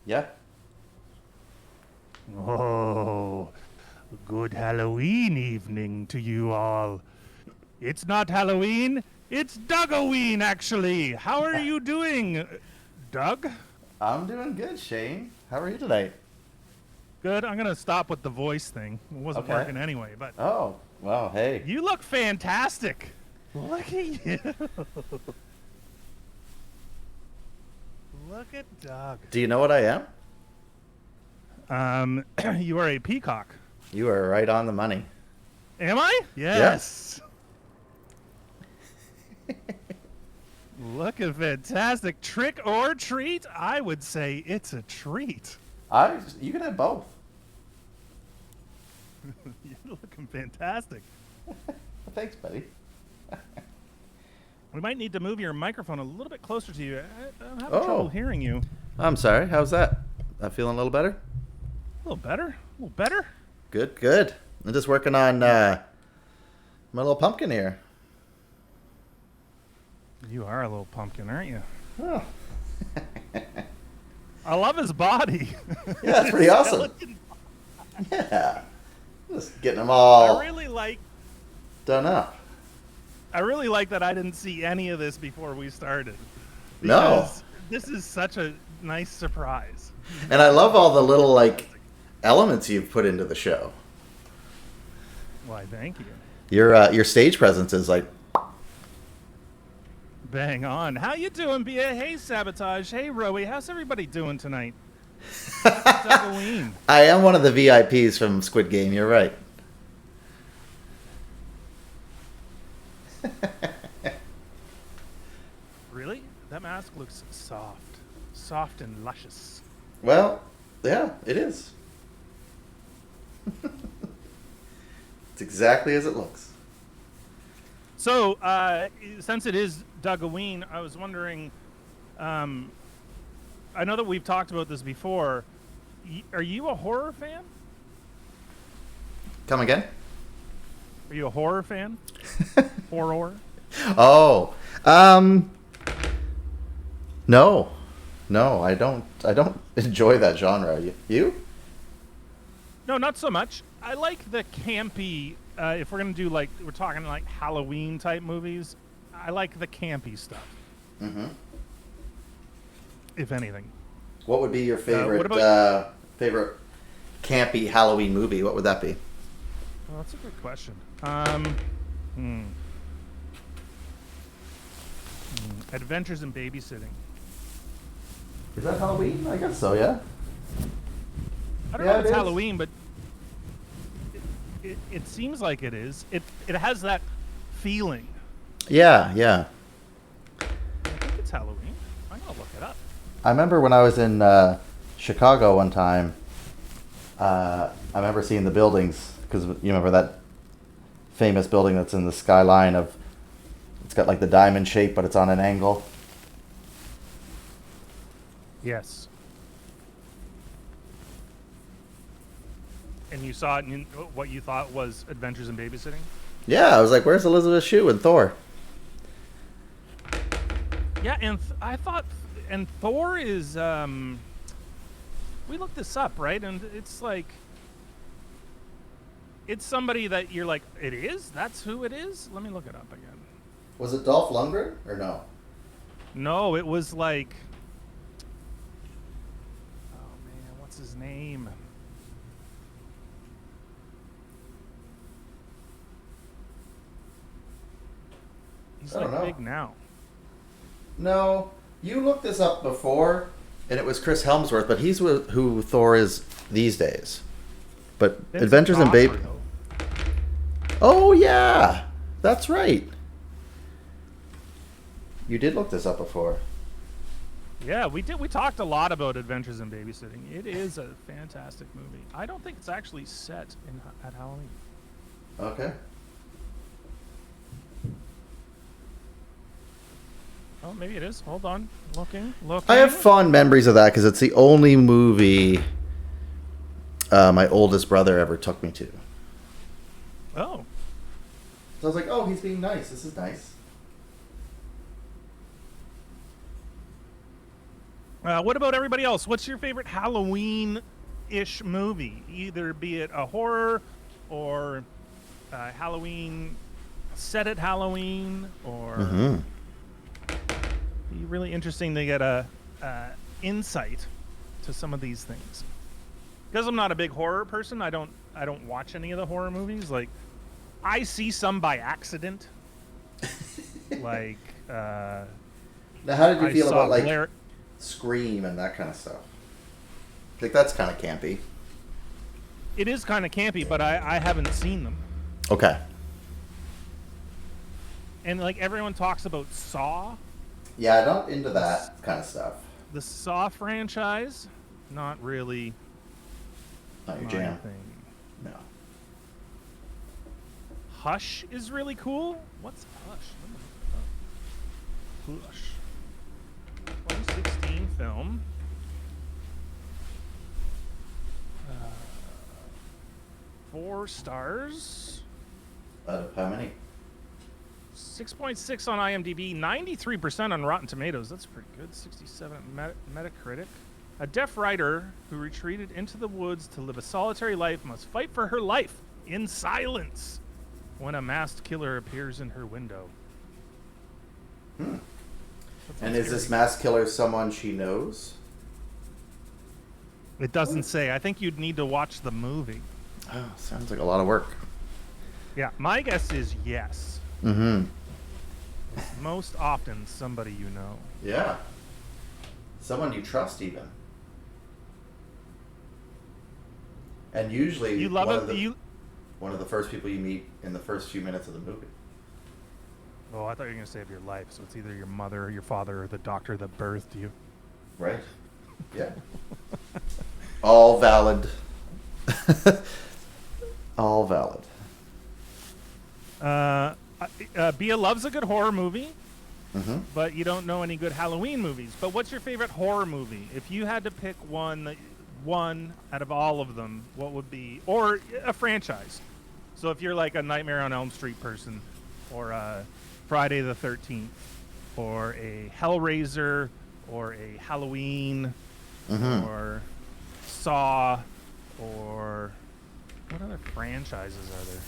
Yeah. Oh, good Halloween evening to you all. It's not Halloween, it's Dougoween, actually. How are you doing, Doug? I'm doing good, Shane. How are you today? Good. I'm going to stop with the voice thing. It wasn't Okay. working anyway, but Oh, well, hey. you look fantastic. Look at you. Look at Doug. Do you know what I am? You are a peacock. You are right on the money. Am I? Yeah. Yes. Looking fantastic. Trick or treat? I would say it's a treat. You can have both. You're looking fantastic. Thanks, buddy. We might need to move your microphone a little bit closer to you. I'm having Oh. trouble hearing you. I'm sorry. How's that? I'm feeling a little better? A little better? A little better? Good, good. I'm just working on my little pumpkin here. You are a little pumpkin, aren't you? Oh. I love his body. Yeah, it's pretty awesome. Yeah. Just getting them all I really like done up. that I didn't see any of this before we started. No. Because this is such a nice surprise. And I love all the little, like, elements you've put into the show. Why, thank you. Your stage presence is like, Bang on. How you doing, Bia? Hey, Sabotage. Hey, Rowie. How's everybody doing tonight? Halloween. I am one of the VIPs from Squid Game. You're right. Really? That mask looks soft. Soft and luscious. Well, yeah, it is. It's exactly as it looks. So, since it is Dougoween, I was wondering, I know that we've talked about this before. Are you a horror fan? Come again? Are you a horror fan? Horror? Oh, no, I don't enjoy that genre. You? No, not so much. I like the campy. If we're gonna do we're talking like Halloween type movies, I like the campy stuff. Mm-hmm. If anything. What would be your favorite what about favorite campy Halloween movie? What would that be? Well, that's a good question. Adventures in Babysitting. Is that Halloween? I guess so. Yeah. I don't Yeah, know if it it's is. Halloween, but it seems like it is. It has that feeling. Yeah, yeah. I think it's Halloween. I'm gonna look it up. I remember when I was in Chicago one time. I remember seeing the buildings because you remember that famous building that's in the skyline of. It's got like the diamond shape, but it's on an angle. Yes. And you saw it, and what you thought was Adventures in Babysitting? Yeah, I was like, "Where's Elizabeth Shue and Thor?" Yeah, and I thought, and Thor is. We looked this up, right? And it's like, it's somebody that you're like, it is? That's who it is? Let me look it up again. Was it Dolph Lundgren or no? No, it was like, oh man, what's his name? He's I don't like know. big now. No, you looked this up before, and it was Chris Helmsworth, but he's who Thor is these days. But Vincent Adventures in Babe. D'Onofrio. Oh yeah, that's right. You did look this up before. Yeah, we did. We talked a lot about Adventures in Babysitting. It is a fantastic movie. I don't think it's actually set at Halloween. Okay. Oh, maybe it is. Hold on. Looking. I have fond memories of that because it's the only movie my oldest brother ever took me to. Oh. So I was like, oh, he's being nice. This is nice. What about everybody else? What's your favorite Halloween-ish movie? Either be it a horror or Halloween set at Halloween, or be really interesting to get a insight to some of these things. Because I'm not a big horror person, I don't watch any of the horror movies. Like, I see some by accident. Like, now, how did you feel about like Scream and that kind of stuff? Like, that's kind of campy. It is kind of campy, but I haven't seen them. Okay. And like everyone talks about Saw. Yeah, not into that kind of stuff. The Saw franchise, not really. Not your jam. Thing. No. Hush is really cool. What's Hush? Hush. 2016 film. 4 stars. Out of how many? 6.6 on IMDb, 93% on Rotten Tomatoes. That's pretty good. 67 Metacritic. A deaf writer who retreated into the woods to live a solitary life must fight for her life in silence when a masked killer appears in her window. And is this masked killer someone she knows? It doesn't say. I think you'd need to watch the movie. Oh, sounds like a lot of work. Yeah, my guess is yes. Mm-hmm. It's most often somebody you know. Yeah. Someone you trust, even. And usually, you love one of the first people you meet in the first few minutes of the movie. Oh, I thought you were going to say of your life. So it's either your mother or your father or the doctor that birthed you. Right. Yeah. All valid. All valid. Bia loves a good horror movie, but you don't know any good Halloween movies. But what's your favorite horror movie? If you had to pick one out of all of them, what would be, or a franchise? So if you're like a Nightmare on Elm Street person, or a Friday the 13th, or a Hellraiser, or a Halloween, or Saw, or what other franchises are there?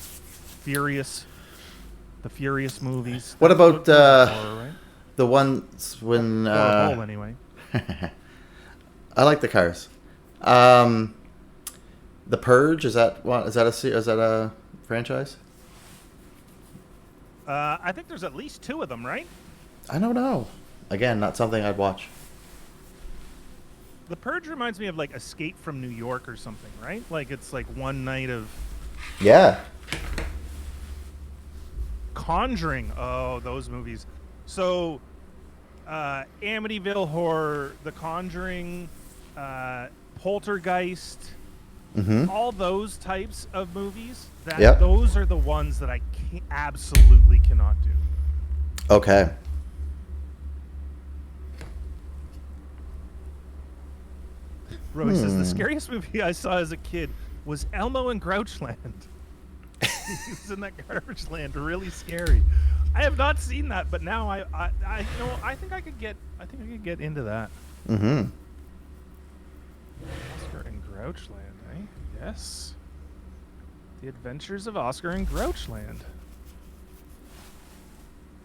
The Furious movies. What about horror, right? the ones when? Anyway. I like the Cars. The Purge, is that a franchise? I think there's at least 2 of them, right? I don't know. Again, not something I'd watch. The Purge reminds me of like Escape from New York or something, right? Like it's like one night of. Yeah. Conjuring. Oh, those movies. So, Amityville Horror, The Conjuring, Poltergeist, all those types of movies. Those are the ones that I absolutely cannot do. Okay. Roy says the scariest movie I saw as a kid was Elmo in Grouchland. He was in that garbage land, really scary. I have not seen that, but now I think I could get into that. Oscar in Grouchland, eh? Yes. The Adventures of Oscar in Grouchland.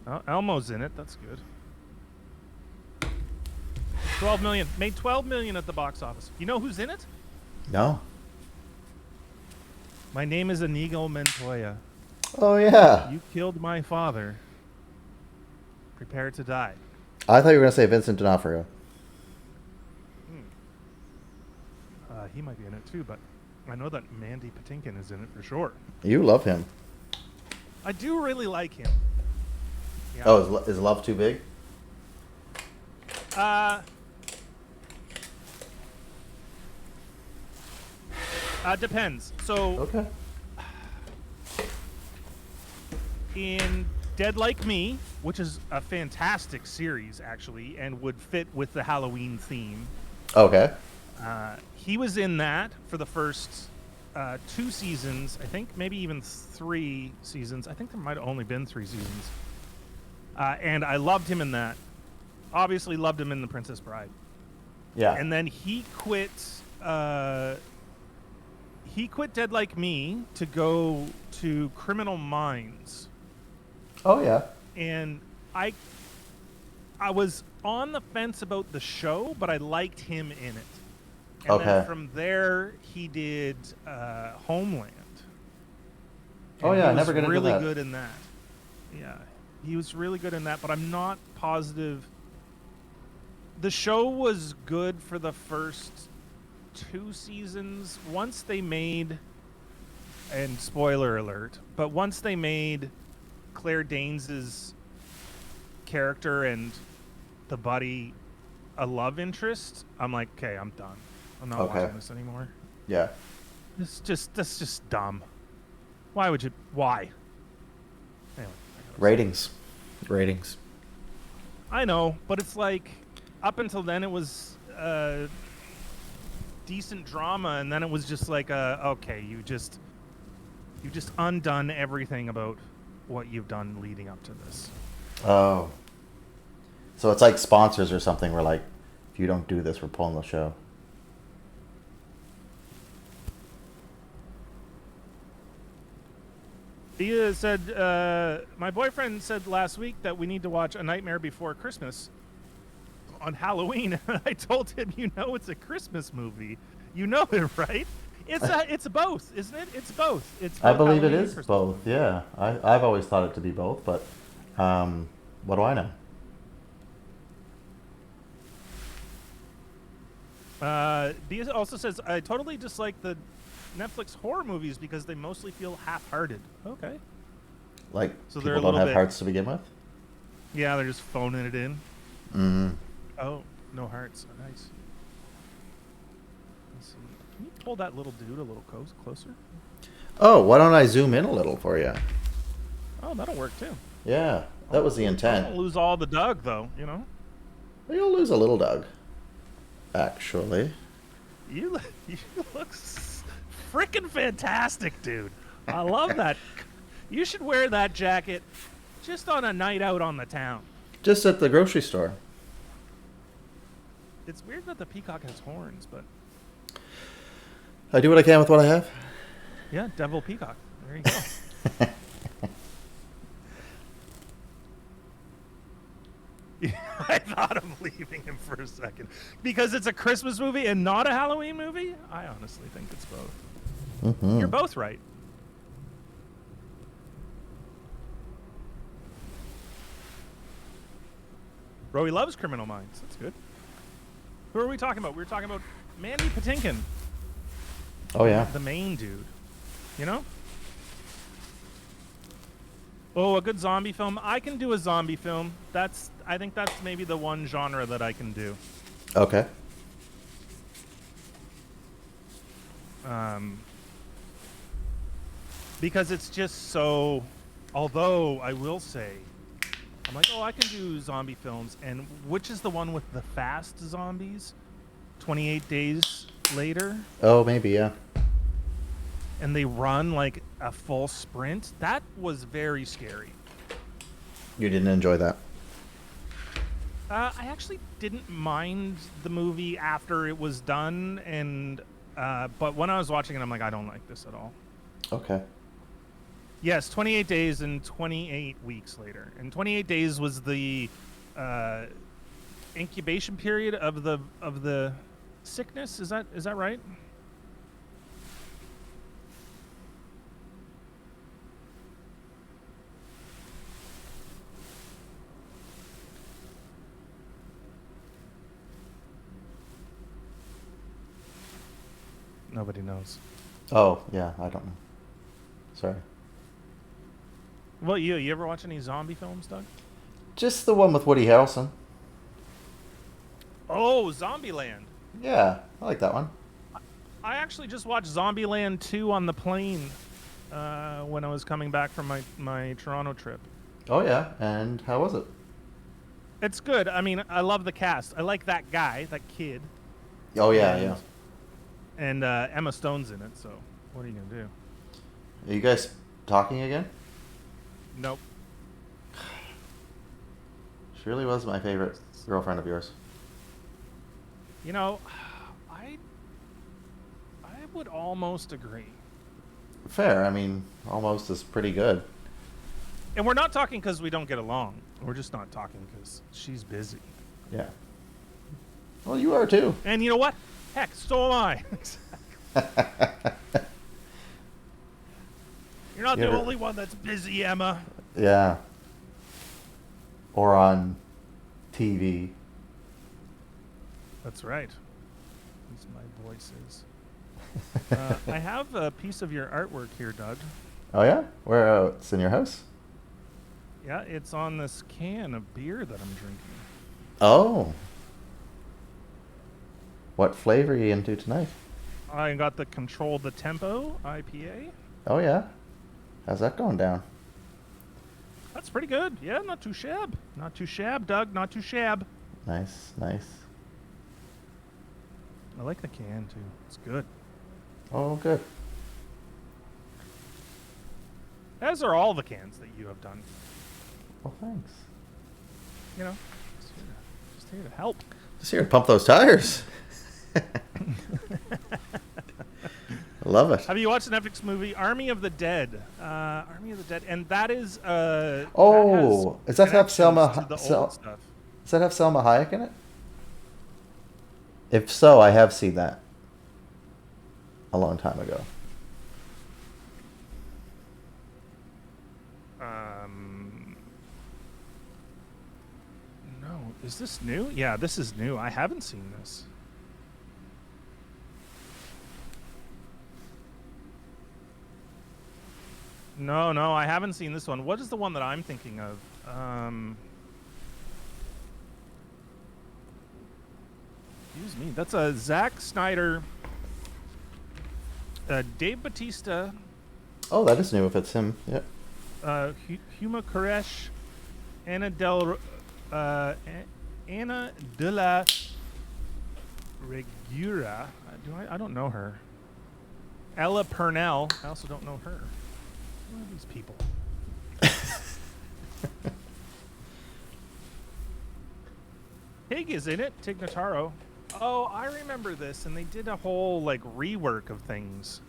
Oh, Elmo's in it. That's good. 12 million. Made 12 million at the box office. You know who's in it? No. My name is Inigo Montoya. Oh, yeah. You killed my father. Prepare to die. I thought you were going to say Vincent D'Onofrio. He might be in it too, but I know that Mandy Patinkin is in it for sure. You love him. I do really like him. Yeah. Oh, is love too big? Depends. So, okay. In Dead Like Me, which is a fantastic series actually, and would fit with the Halloween theme. Okay. He was in that for the first 2 seasons, I think, maybe even 3 seasons. I think there might have only been 3 seasons. And I loved him in that. Obviously loved him in The Princess Bride. Yeah. And then he quit. He quit Dead Like Me to go to Criminal Minds, Oh yeah. and I was on the fence about the show, but I liked him in it. And Okay. then from there, he did Homeland. Oh And yeah, he I never was got into really that. good in that. Yeah, he was really good in that, but I'm not positive. The show was good for the first 2 seasons. Once they made, and spoiler alert, but once they made Claire Danes' character and the buddy a love interest, I'm like, okay, I'm done. I'm not Okay. watching this anymore. Yeah. That's just dumb. Why would you? Why? Anyway, Ratings. I know, but it's like up until then it was decent drama, and then it was just like okay, you've just undone everything about what you've done leading up to this. Oh. So it's like sponsors or something. We're like, if you don't do this, we're pulling the show. He said, my boyfriend said last week that we need to watch A Nightmare Before Christmas on Halloween. I told him, it's a Christmas movie. You know it, right? It's both, isn't it? It's both. It's both I believe Halloween it and is Christmas. both. Yeah. I've always thought it to be both, but what do I know? Dia also says, I totally dislike the Netflix horror movies because they mostly feel half-hearted. Okay. Like, So they're people a don't little have bit- hearts to begin with? Yeah, they're just phoning it in. Mm-hmm. Oh, no hearts. Nice. Let's see. Can you pull that little dude a little closer? Oh, why don't I zoom in a little for you? Oh, that'll work too. Yeah, that was the I intent. don't lose all the Doug, though, You'll lose a little, Doug. Actually. You look freaking fantastic, dude. I love that. You should wear that jacket just on a night out on the town. Just at the grocery store. It's weird that the peacock has horns, but I do what I can with what I have. yeah, devil peacock. There you go. I thought of leaving him for a second because it's a Christmas movie and not a Halloween movie. I honestly think it's both. Mm-hmm. You're both right. Rowie loves Criminal Minds. That's good. Who are we talking about? We were talking about Manny Patinkin, Oh, yeah. the main dude. Oh, a good zombie film. I can do a zombie film. I think that's maybe the one genre that I can do. Okay. Because it's just so. Although I will say, I'm like, I can do zombie films, and which is the one with the fast zombies? 28 Days Later, Oh, maybe, yeah. and they run like a full sprint. That was very scary. You didn't enjoy that. I actually didn't mind the movie after it was done, and but when I was watching it, I'm like, I don't like this at all. Okay. Yes, 28 days and 28 weeks later, and 28 days was the incubation period of the sickness. Is that right? Nobody knows. Oh, yeah, I don't know. Sorry. Well, you ever watch any zombie films, Doug? Just the one with Woody Harrelson. Oh, Zombieland. Yeah, I like that one. I actually just watched Zombieland 2 on the plane when I was coming back from my Toronto trip. Oh, yeah, and how was it? It's good. I mean, I love the cast. I like that guy, that kid. Oh, yeah, And- yeah. And Emma Stone's in it, so what are you going to do? Are you guys talking again? Nope. She really was my favorite girlfriend of yours. You know, I would almost agree. Fair. I mean, almost is pretty good. And we're not talking because we don't get along. We're just not talking because she's busy. Yeah. Well, you are too. And you know what? Heck, so am I. You're not the only one that's busy, Emma. Yeah. Or on TV. That's right. At least my voice is. I have a piece of your artwork here, Doug. Oh, yeah? Where? It's in your house? Yeah, it's on this can of beer that I'm drinking. Oh. What flavor are you into tonight? I got the Control the Tempo IPA. Oh, yeah? How's that going down? That's pretty good. Yeah, not too shab. Not too shab, Doug. Not too shab. Nice, nice. I like the can, too. It's good. Oh, good. As are all the cans that you have done. Well, thanks. You know, just here to help. Just here to pump those tires. I love it. Have you watched the Netflix movie Army of the Dead? Army of the Dead, and that is Oh, does that have Selma? to the old stuff. Does that have Selma Hayek in it? If so, I have seen that a long time ago. No, is this new? Yeah, this is new. I haven't seen this. No, I haven't seen this one. What is the one that I'm thinking of? Excuse me. That's a Zack Snyder, Dave Bautista. Oh, that is new if it's him. Yep. Huma Koresh, Anna de la Regura. I don't know her. Ella Purnell. I also don't know her. Who are these people? Tig is in it. Tig Notaro. Oh, I remember this, and they did a whole like rework of things.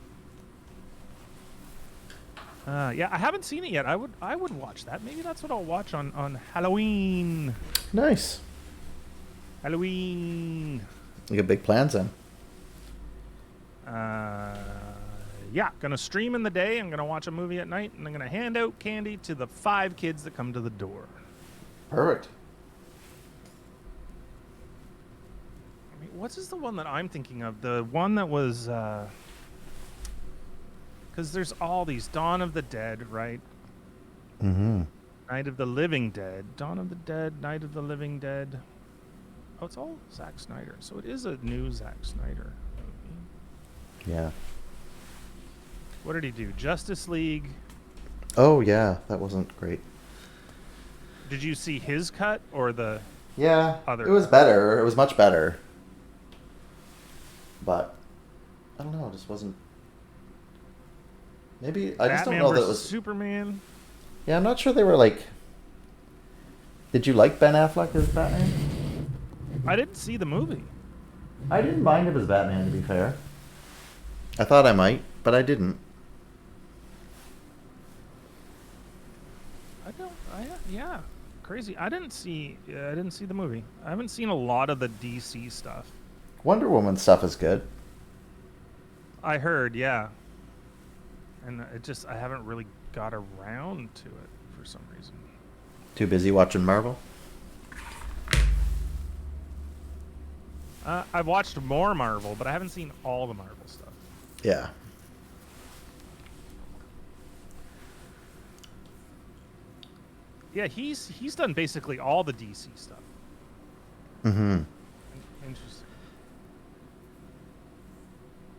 Yeah, I haven't seen it yet. I would watch that. Maybe that's what I'll watch on Halloween. Nice. Halloween. You got big plans then. Yeah, gonna stream in the day. I'm gonna watch a movie at night, and I'm gonna hand out candy to the 5 kids that come to the door. Perfect. I mean, what is the one that I'm thinking of? The one that was, because there's all these Dawn of the Dead, right? Mm-hmm. Night of the Living Dead, Dawn of the Dead, Night of the Living Dead. Oh, it's all Zack Snyder, so it is a new Zack Snyder movie. Yeah. What did he do? Justice League. Oh, yeah. That wasn't great. Did you see his cut or the other? It was better. It was much better. But I don't know. It just wasn't. Maybe I just don't know that it was Superman. Yeah, I'm not sure they were like. Did you like Ben Affleck as Batman? I didn't see the movie. I didn't mind him as Batman, to be fair. I thought I might, but I didn't. Yeah, crazy. I didn't see the movie. I haven't seen a lot of the DC stuff. Wonder Woman stuff is good. I heard, yeah. And I haven't really got around to it for some reason. Too busy watching Marvel? I've watched more Marvel, but I haven't seen all the Marvel stuff. Yeah. Yeah, he's done basically all the DC stuff. Mm-hmm. Interesting.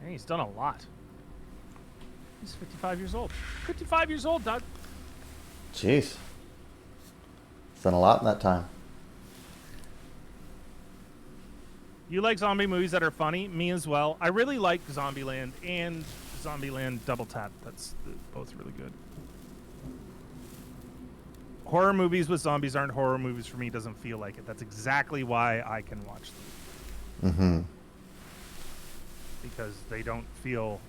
And he's done a lot. He's 55 years old. 55 years old, Doug. Jeez. He's done a lot in that time. You like zombie movies that are funny? Me as well. I really like Zombieland and Zombieland Double Tap. That's both really good. Horror movies with zombies aren't horror movies for me. Doesn't feel like it. That's exactly why I can watch them. Mm-hmm. Because they don't feel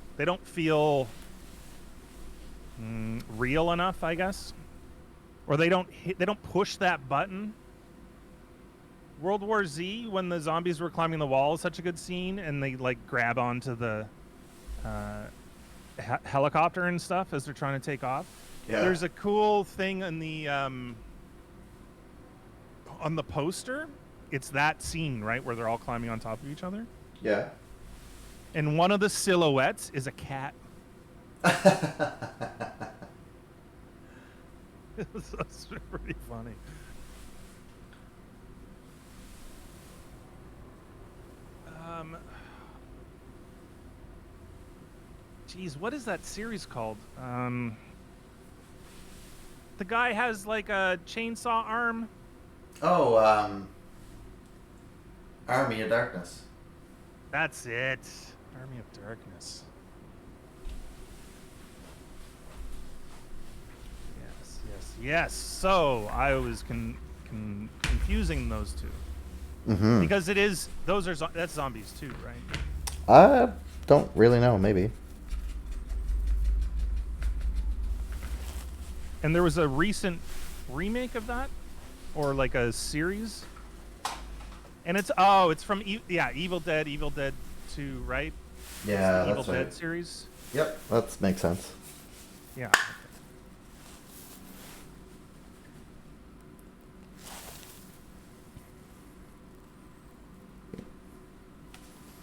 real enough, I guess, or they don't push that button. World War Z, when the zombies were climbing the wall, is such a good scene, and they like grab onto the helicopter and stuff as they're trying to take off. Yeah. There's a cool thing in the on the poster. It's that scene, right, where they're all climbing on top of each other. Yeah. And one of the silhouettes is a cat. That's pretty funny. Geez, what is that series called? The guy has like a chainsaw arm. Oh, Army of Darkness. That's it. Army of Darkness. Yes. So I was confusing those two. Mm-hmm. Because that's zombies too, right? I don't really know. Maybe. And there was a recent remake of that, or like a series. And it's from Evil Dead 2, right? Yeah, Evil that's Dead right. series. Yep, that makes sense. Yeah.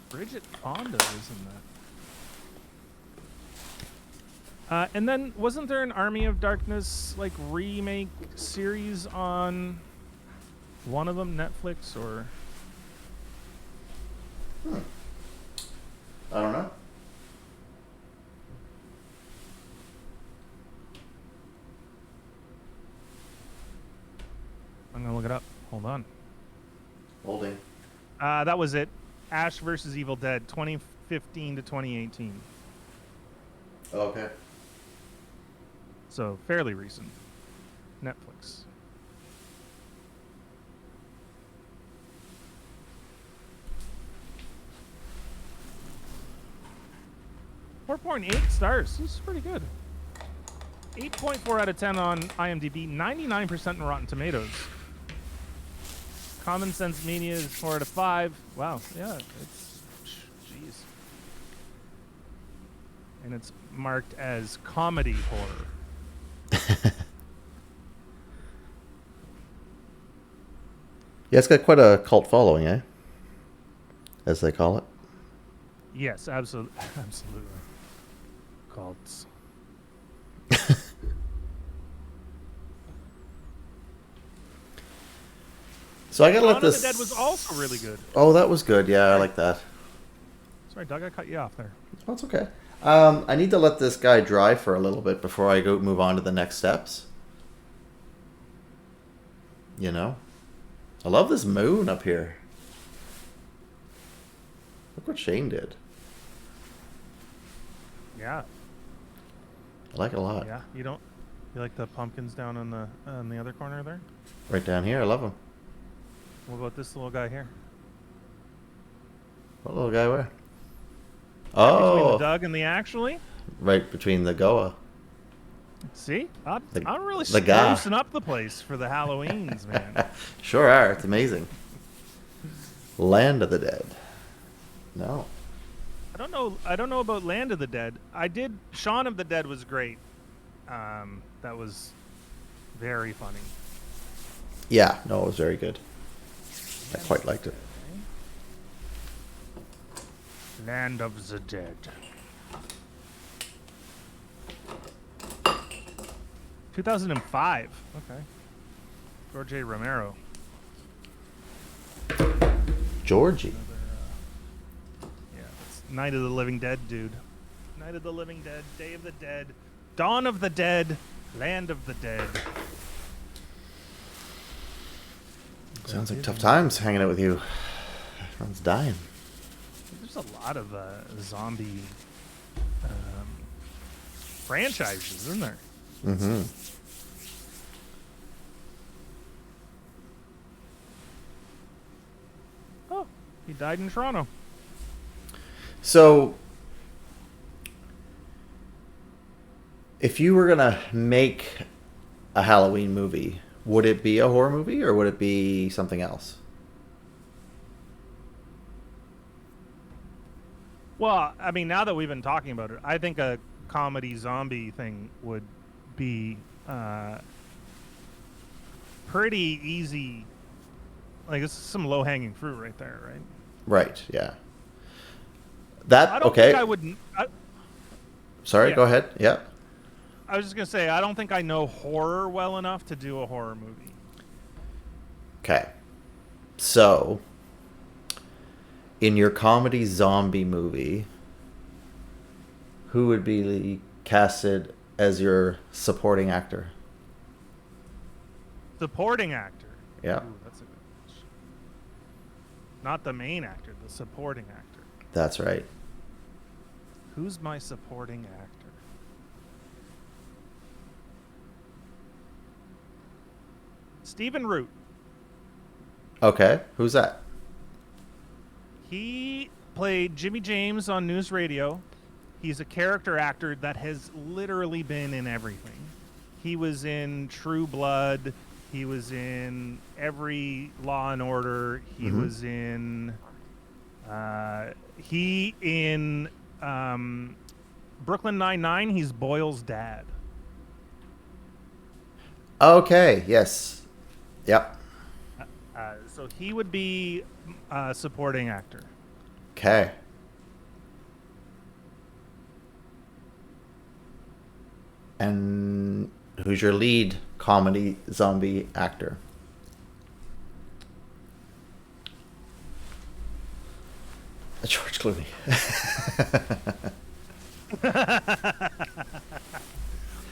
Bridget Fonda is in that. And then wasn't there an Army of Darkness like remake series on one of them, Netflix or? I don't know. I'm gonna look it up. Hold on. Holding. That was it. Ash versus Evil Dead, 2015 to 2018. Okay. So fairly recent. Netflix. .8 stars. This is pretty good. 8.4 out of 10 on IMDb. 99% in Rotten Tomatoes. Common Sense Media is 4 out of 5. Wow. Yeah. It's jeez. And it's marked as comedy horror. Yeah, it's got quite a cult following, eh? As they call it. Yes, absolutely. Cults. So I gotta let Dawn of this. the Dead was also really good. Oh, that was good. Yeah, I like that. Sorry, Doug, I cut you off there. Oh, it's okay. I need to let this guy dry for a little bit before I go move on to the next steps. You know? I love this moon up here. Look what Shane did. Yeah. I like it a lot. Yeah. You like the pumpkins down on the other corner there? Right down here. I love him. What about this little guy here? What little guy where? Between the Oh. Doug and the actually? Right between the Goa. See? I'm really the guy. sprucing up the place for the Halloweens, man. Sure are. It's amazing. Land of the Dead. No. I don't know about Land of the Dead. I did. Shaun of the Dead was great. That was very funny. Yeah. No, it was very good. I quite liked it. Land of the Dead. 2005. Okay. George A. Romero. Georgie. Yeah, it's Night of the Living Dead, dude. Night of the Living Dead, Day of the Dead, Dawn of the Dead, Land of the Dead. Sounds like tough times hanging out with you. Everyone's dying. There's a lot of zombie franchises, isn't there? Mm-hmm. Oh, He died in Toronto. So, if you were gonna make a Halloween movie, would it be a horror movie or would it be something else? Well, I mean, now that we've been talking about it, I think a comedy zombie thing would be pretty easy. Like, this is some low-hanging fruit right there, right? Right. Yeah. That I don't okay. think I would. Sorry. Yeah. Go ahead. Yeah. I was just gonna say, I don't think I know horror well enough to do a horror movie. Okay. So, in your comedy zombie movie, who would be casted as your supporting actor? Supporting actor. Yeah. Ooh, that's a good question. Not the main actor, the supporting actor. That's right. Who's my supporting actor? Stephen Root. Okay. Who's that? He played Jimmy James on News Radio. He's a character actor that has literally been in everything. He was in True Blood. He was in every Law and Order. He was in Brooklyn Nine-Nine. He's Boyle's dad. Okay. Yes. Yep. So he would be a supporting actor. Okay. And who's your lead comedy zombie actor? George Clooney.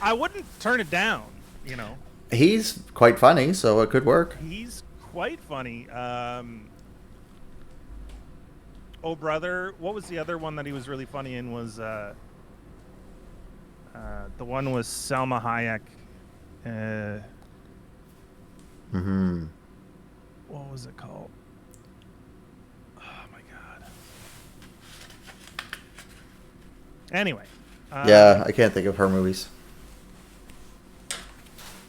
I wouldn't turn it down, you know. He's quite funny, so it could work. He's quite funny. Oh Brother, what was the other one that he was really funny in? Was the one with Selma Hayek. What was it called? Oh my god. Anyway. Yeah, I can't think of her movies.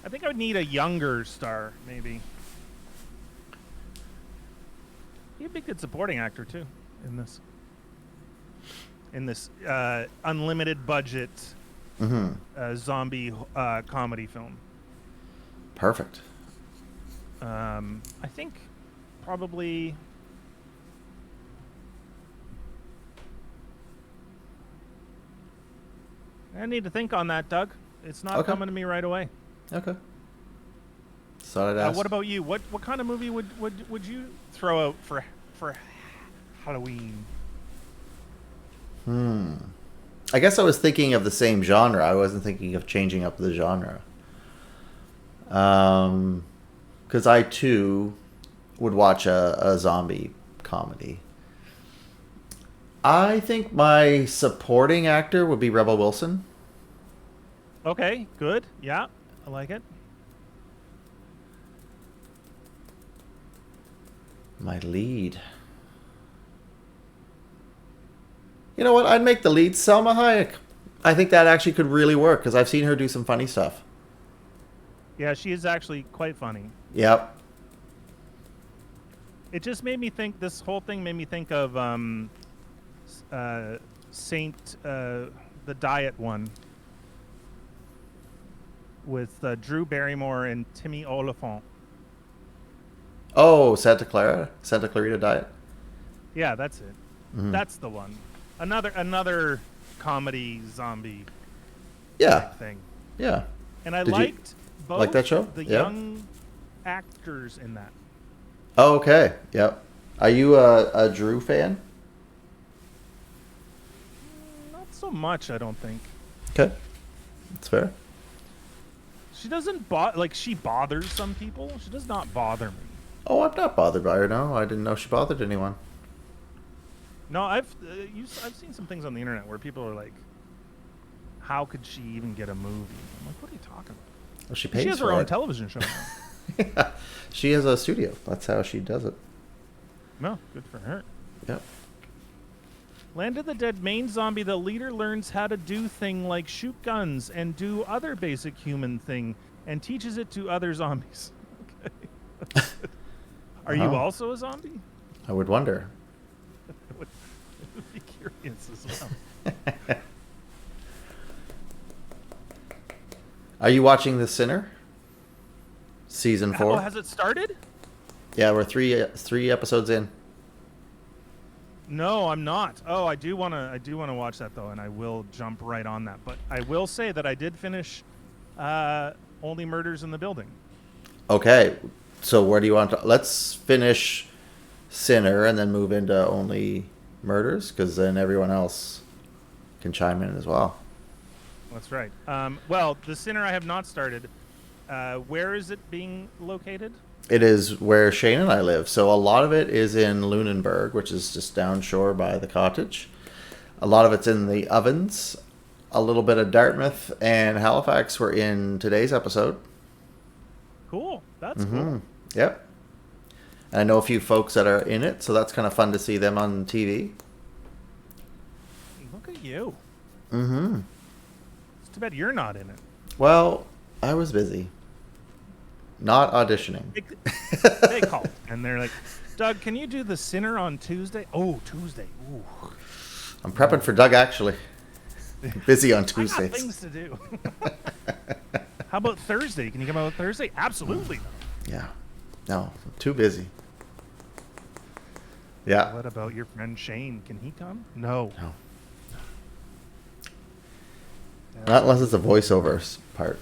I think I would need a younger star, maybe. He'd be a good supporting actor too in this. In this unlimited budget zombie comedy film. Perfect. I think probably. I need to think on that, Doug. It's not coming to me right away. Okay. Thought I'd ask. What about you? What kind of movie would you throw out for Halloween? I guess I was thinking of the same genre. I wasn't thinking of changing up the genre. Because I too would watch a zombie comedy. I think my supporting actor would be Rebel Wilson. Okay, good. Yeah, I like it. My lead. You know what? I'd make the lead Selma Hayek. I think that actually could really work because I've seen her do some funny stuff. Yeah, she is actually quite funny. Yep. It just made me think. This whole thing made me think of Saint the Diet one with Drew Barrymore and Timmy Oliphant. Oh, Santa Clarita Diet. Yeah, that's it. That's the one. Another comedy zombie. Thing. Yeah. And I liked both like that show? The young actors in that. Oh, okay. Yep. Are you a Drew fan? Not so much, I don't think. Okay. That's fair. She doesn't she bothers some people. She does not bother me. Oh, I'm not bothered by her, no. I didn't know she bothered anyone. No, I've seen some things on the internet where people are like, "How could she even get a movie?" I'm like, "What are you talking about?" Well, she pays She has for her own it. television show now. Yeah. She has a studio. That's how she does it. No, good for her. Yep. Land of the Dead main zombie, the leader learns how to do thing like shoot guns and do other basic human thing and teaches it to other zombies. Okay. Are you also a zombie? I would wonder. I would be curious as well. Are you watching The Sinner? Season 4? Oh, has it started? Yeah, we're three episodes in. No, I'm not. Oh, I do want to watch that though, and I will jump right on that. But I will say that I did finish Only Murders in the Building. Okay, so where do you want to... Let's finish Sinner and then move into Only Murders, because then everyone else can chime in as well. That's right. Well, The Sinner I have not started. Where is it being located? It is where Shane and I live. So a lot of it is in Lunenburg, which is just down shore by the cottage. A lot of it's in the Ovens. A little bit of Dartmouth and Halifax were in today's episode. Cool. That's cool. Yep. And I know a few folks that are in it, so that's kind of fun to see them on TV. Look at you. Mm-hmm. It's too bad you're not in it. Well, I was busy. Not auditioning. They called, and they're like, Doug, can you do The Sinner on Tuesday? Oh, Tuesday. Ooh. I'm prepping for Doug, actually. Busy on Tuesdays. I got things to do. How about Thursday? Can you come out Thursday? Absolutely not. Yeah. No, I'm too busy. Yeah. What about your friend Shane? Can he come? No. Not unless it's a voiceover part.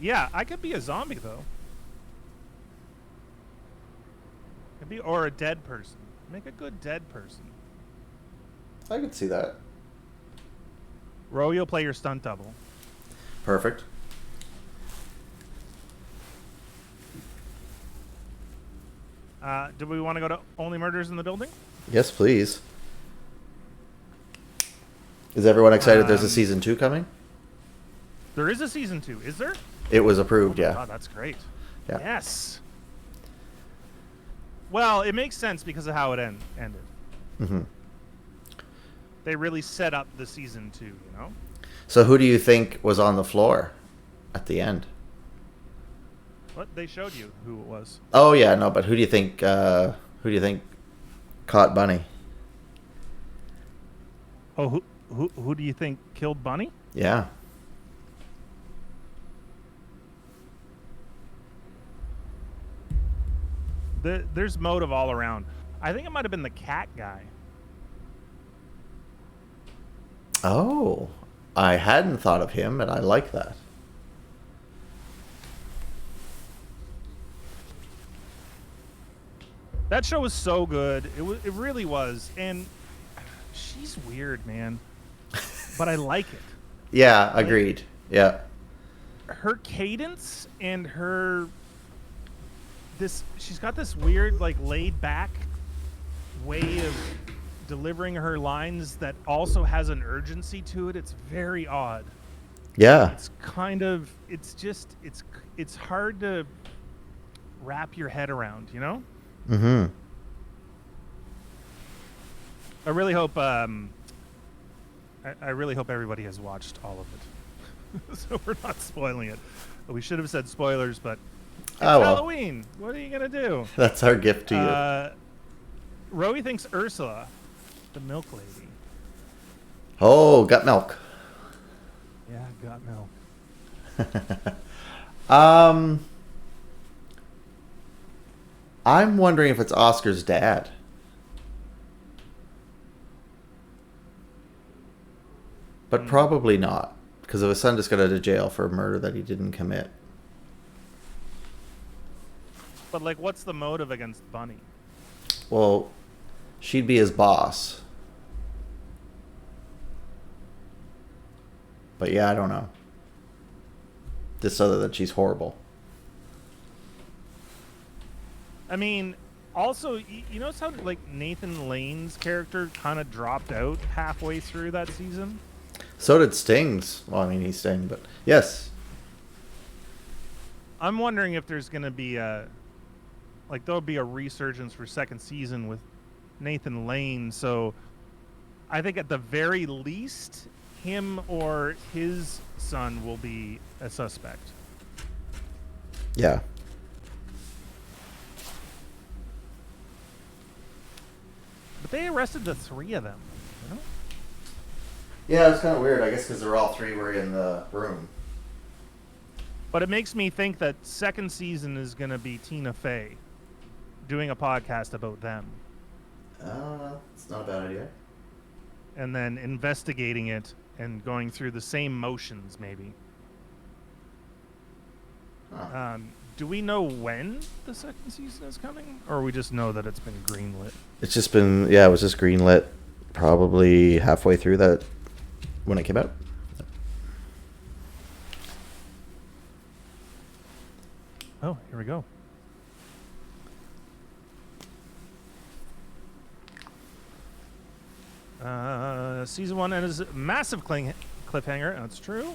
Yeah, I could be a zombie though. Or a dead person. Make a good dead person. I could see that. Ro, you'll play your stunt double. Perfect. Do we want to go to Only Murders in the Building? Yes, please. Is everyone excited there's a season 2 coming? There is a season 2, is there? It was approved, yeah. Oh, that's great. Yeah. Yes. Well, it makes sense because of how it ended. Mm-hmm. They really set up the season 2, you know? So who do you think was on the floor at the end? What? They showed you who it was. Oh yeah, no, but who do you think caught Bunny? Oh, who do you think killed Bunny? Yeah. There's motive all around. I think it might have been the cat guy. Oh, I hadn't thought of him, and I like that. That show was so good. It really was. And she's weird, man. But I like it. Yeah, agreed. Yeah. Her cadence and she's got this weird, like, laid back way of delivering her lines that also has an urgency to it. It's very odd. Yeah. It's it's hard to wrap your head around, you know? Mm-hmm. I really hope I really hope everybody has watched all of it. So we're not spoiling it. We should have said spoilers, but it's Halloween. What are you gonna do? That's our gift to you. Rowie thinks Ursula, the milk lady. Oh, got milk. Yeah, got milk. I'm wondering if it's Oscar's dad. But probably not, because his son just got out of jail for a murder that he didn't commit. But, like, what's the motive against Bunny? Well, she'd be his boss. But yeah, I don't know. Just other than she's horrible. I mean, also, you notice how, like, Nathan Lane's character kind of dropped out halfway through that season? So did Sting's. Well, I mean, he's Sting, but yes. I'm wondering if there's going to be like there'll be a resurgence for second season with Nathan Lane. So I think at the very least, him or his son will be a suspect. Yeah. But they arrested the 3 of them, you know? Yeah, it's kind of weird, I guess, because all 3 were in the room. But it makes me think that second season is going to be Tina Fey doing a podcast about them. It's not a bad idea. And then investigating it and going through the same motions, maybe. Huh. Do we know when the second season is coming? Or we just know that it's been greenlit? It's just been, it was just greenlit probably halfway through that when it came out. Oh, here we go. Season 1 is a massive cliffhanger. That's true.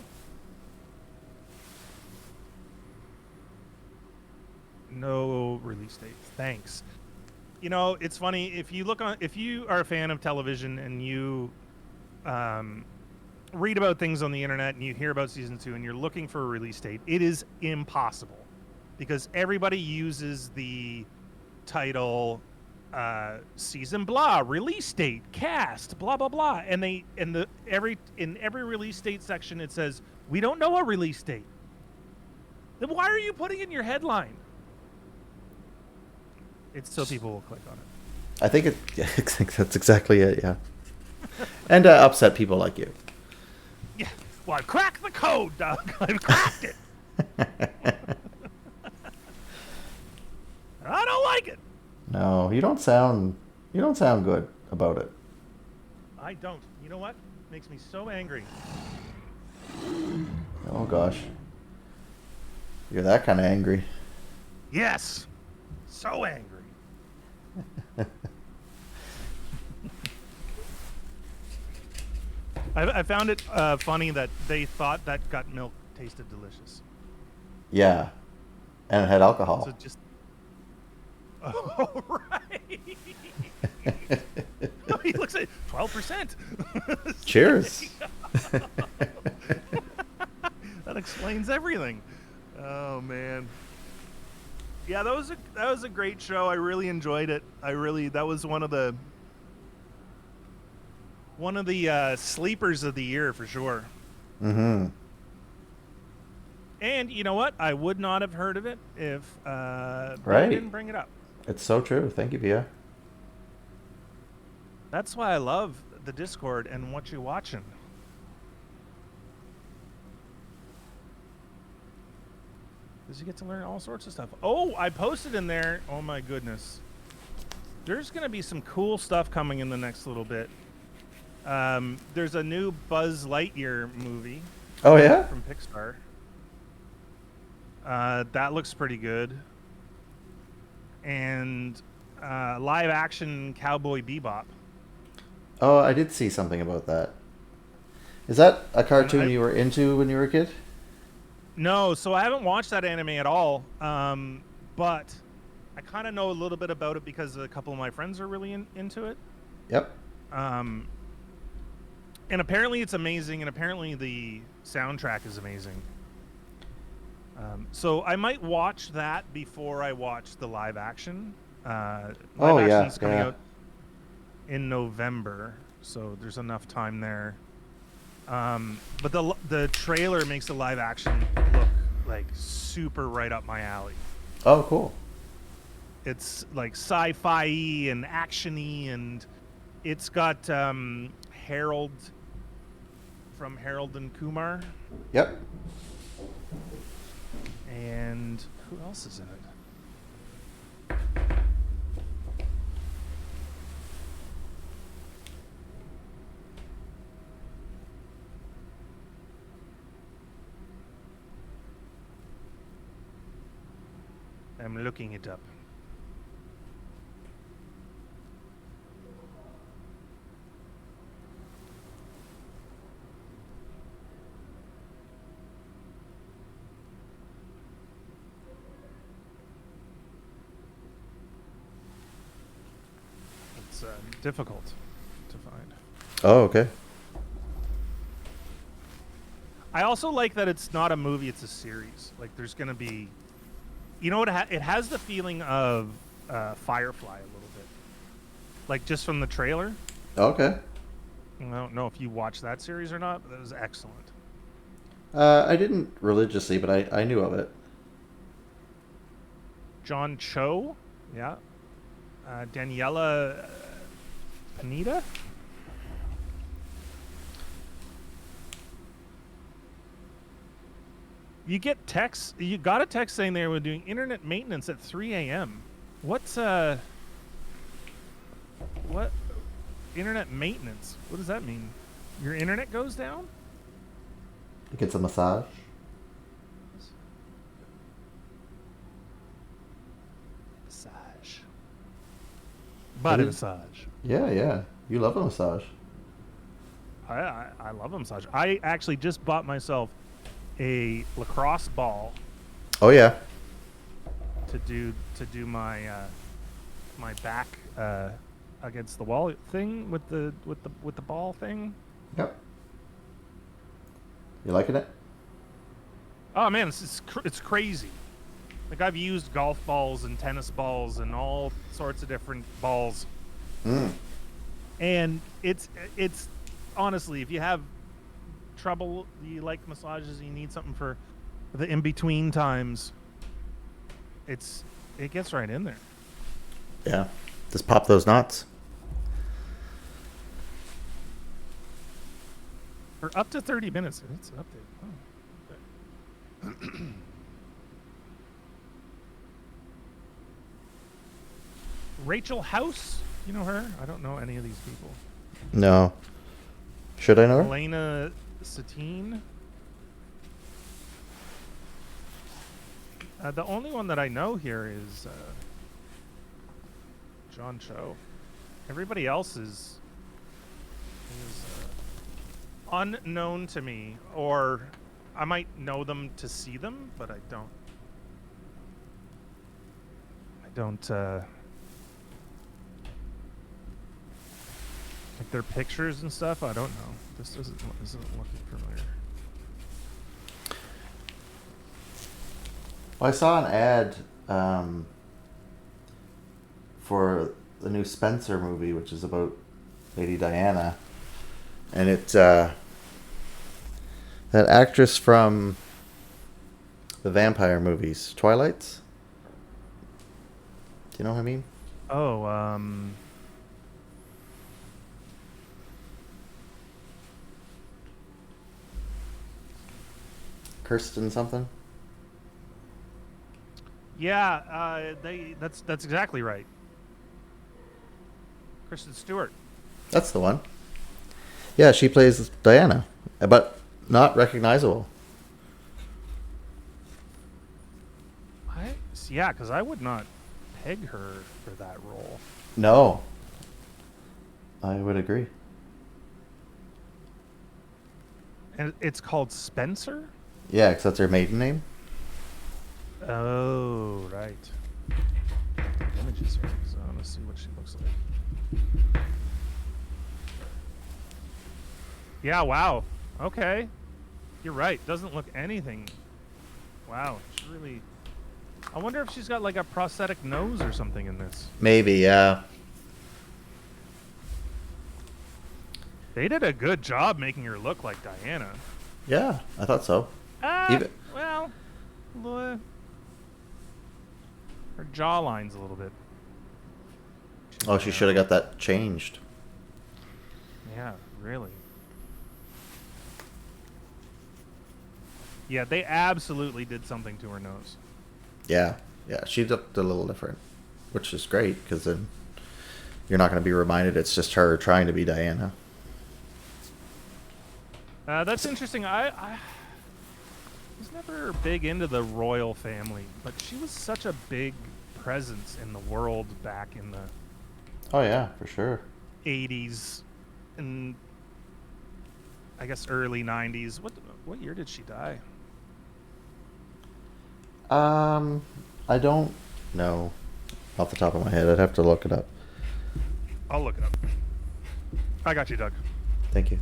No release date. Thanks. You know, it's funny if you are a fan of television and you read about things on the internet and you hear about season 2 and you're looking for a release date, it is impossible because everybody uses the title season blah, release date, cast, blah blah blah, and in every release date section it says we don't know a release date. Then why are you putting in your headline? It's so people will click on it. I think that's exactly it, yeah. And upset people like you. Yeah. Well, I've cracked the code, Doug. I've cracked it. I don't like it. No, you don't sound good about it. I don't. You know what? It makes me so angry. Oh gosh. You're that kind of angry. Yes. So angry. I found it funny that they thought that gut milk tasted delicious. Yeah. And it had alcohol. So just... Oh, right. He looks at 12%. Cheers. That explains everything. Oh man. Yeah, that was a great show. I really enjoyed it. That was one of the sleepers of the year for sure. Mm-hmm. And you know what? I would not have heard of it if Right. I didn't bring it up. It's so true. Thank you, Via. That's why I love the Discord and what you're watching. Because you get to learn all sorts of stuff. Oh, I posted in there. Oh my goodness. There's going to be some cool stuff coming in the next little bit. There's a new Buzz Lightyear movie. Oh, yeah? From Pixar. That looks pretty good. And live action Cowboy Bebop. Oh, I did see something about that. Is that a cartoon you were into when you were a kid? No, so I haven't watched that anime at all. But I kind of know a little bit about it because a couple of my friends are really into it. Yep. And apparently it's amazing, and apparently the soundtrack is amazing. So I might watch that before I watch the live action. Live action's coming out in November, so there's enough time there. But the trailer makes the live action look like super right up my alley. Oh, cool. It's like sci-fi and action-y, and it's got Harold from Harold and Kumar. Yep. And who else is in it? I'm looking it up. difficult to find. Oh, okay. I also like that it's not a movie; it's a series. Like, there's going to be, you know what? It has the feeling of Firefly a little bit, like just from the trailer. Okay. I don't know if you watched that series or not, but that was excellent. I didn't religiously, but I knew of it. John Cho, yeah. Daniela Pineda. You get texts. You got a text saying they were doing internet maintenance at 3 a.m. What's what internet maintenance? What does that mean? Your internet goes down? It gets a massage. Massage. Body massage. Yeah. You love a massage. I love a massage. I actually just bought myself a lacrosse ball Oh yeah. to do my my back against the wall thing with the ball thing. Yep. You liking it? Oh man, it's crazy. Like, I've used golf balls and tennis balls and all sorts of different balls. And it's honestly, if you have trouble, you like massages, you need something for the in-between times, it gets right in there. Yeah. Just pop those knots. For up to 30 minutes. It's up there. Oh, okay. Rachel House, you know her? I don't know any of these people. No. Should I know her? Elena Satine. The only one that I know here is John Cho. Everybody else is unknown to me, or I might know them to see them, but I don't like their pictures and stuff. I don't know. This isn't looking familiar. Well, I saw an ad for the new Spencer movie, which is about Lady Diana, and it's that actress from the vampire movies, Twilights. Do you know what I mean? Oh, Kirsten something. yeah. That's exactly right. Kristen Stewart. That's the one. Yeah, she plays Diana, but not recognizable. Yeah, because I would not peg her for that role. No. I would agree. And it's called Spencer? Yeah, because that's her maiden name. Oh, right. Images here, so I want to see what she looks like. Yeah, wow. Okay. You're right. Doesn't look anything. Wow. She really... I wonder if she's got like a prosthetic nose or something in this. Maybe, yeah. They did a good job making her look like Diana. Yeah, I thought so. Well, her jawline's a little bit. Oh, she should have got that changed. Yeah, really. Yeah, they absolutely did something to her nose. Yeah, she looked a little different, which is great because then you're not going to be reminded it's just her trying to be Diana. That's interesting. I was never big into the royal family, but she was such a big presence in the world back in the Oh yeah, for sure. 80s and I guess early 90s. What year did she die? I don't know off the top of my head. I'd have to look it up. I'll look it up. I got you, Doug. Thank you.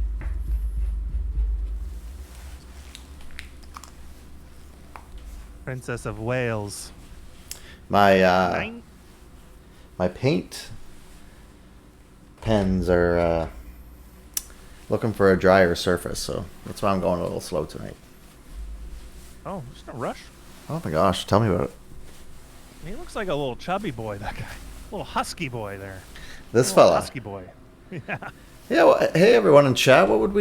Princess of Wales. My my paint pens are looking for a drier surface, so that's why I'm going a little slow tonight. Oh, there's no rush. Oh my gosh, tell me about it. He looks like a little chubby boy, that guy. A little husky boy there. This fella. Husky boy. Yeah. Yeah. Well, hey, everyone in chat. What would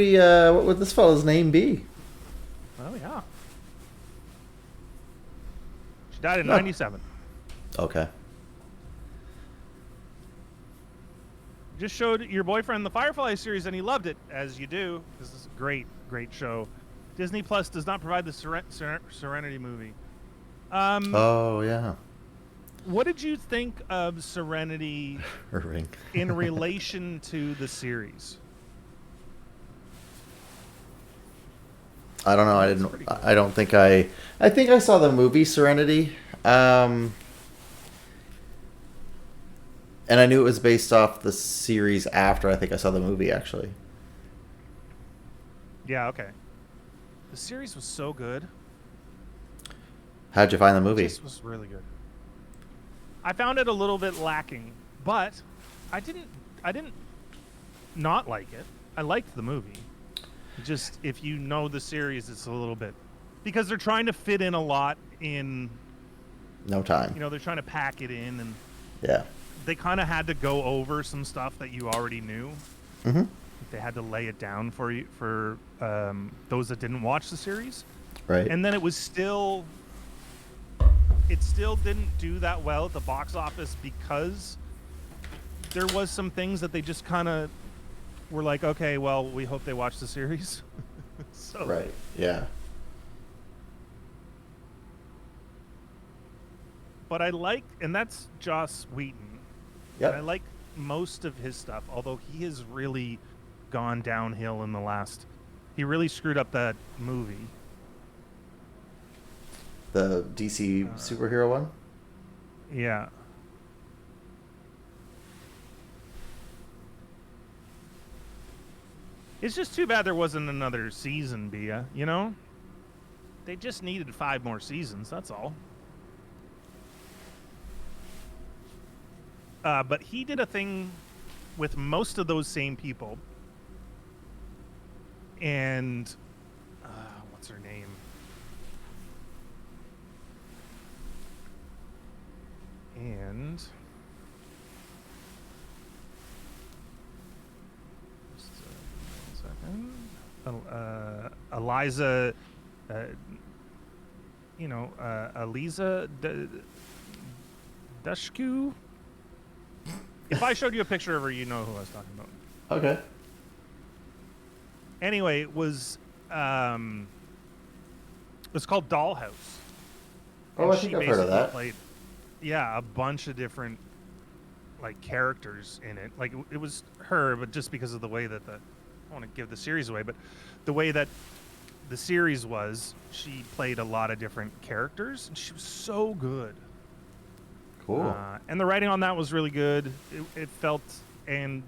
this fella's name be? Oh, yeah. She died in 97. Okay. Just showed your boyfriend the Firefly series, and he loved it, as you do. This is a great, great show. Disney Plus does not provide the Serenity movie. Oh, yeah. What did you think of Serenity in relation to the series? I don't know. I don't think I think I saw the movie Serenity. And I knew it was based off the series after I think I saw the movie, actually. Yeah, okay. The series was so good. How'd you find the movie? It was really good. I found it a little bit lacking, but I didn't not like it. I liked the movie. Just if you know the series, it's a little bit because they're trying to fit in a lot in no time. You know, they're trying to pack it in, and yeah, they kind of had to go over some stuff that you already knew. Mm-hmm. They had to lay it down for you for those that didn't watch the series, right? And then it still didn't do that well at the box office because there was some things that they just kind of were like, okay, well, we hope they watch the series. So, right, yeah. But I like, and that's Joss Whedon. Yep. I like most of his stuff, although he has really gone downhill in the last. He really screwed up that movie. The DC superhero one? Yeah. It's just too bad there wasn't another season, Bia, you know? They just needed 5 more seasons, that's all. But he did a thing with most of those same people. And what's her name? And just one second. Eliza, Eliza Dushku. If I showed you a picture of her, you know who I was talking about. Okay. Anyway, it was called Dollhouse. Oh, I think I've heard of that. Played, yeah, a bunch of different like characters in it. Like it was her, but just because of the way that I don't want to give the series away, but the way that the series was, she played a lot of different characters, and she was so good. Cool. And the writing on that was really good. It felt, and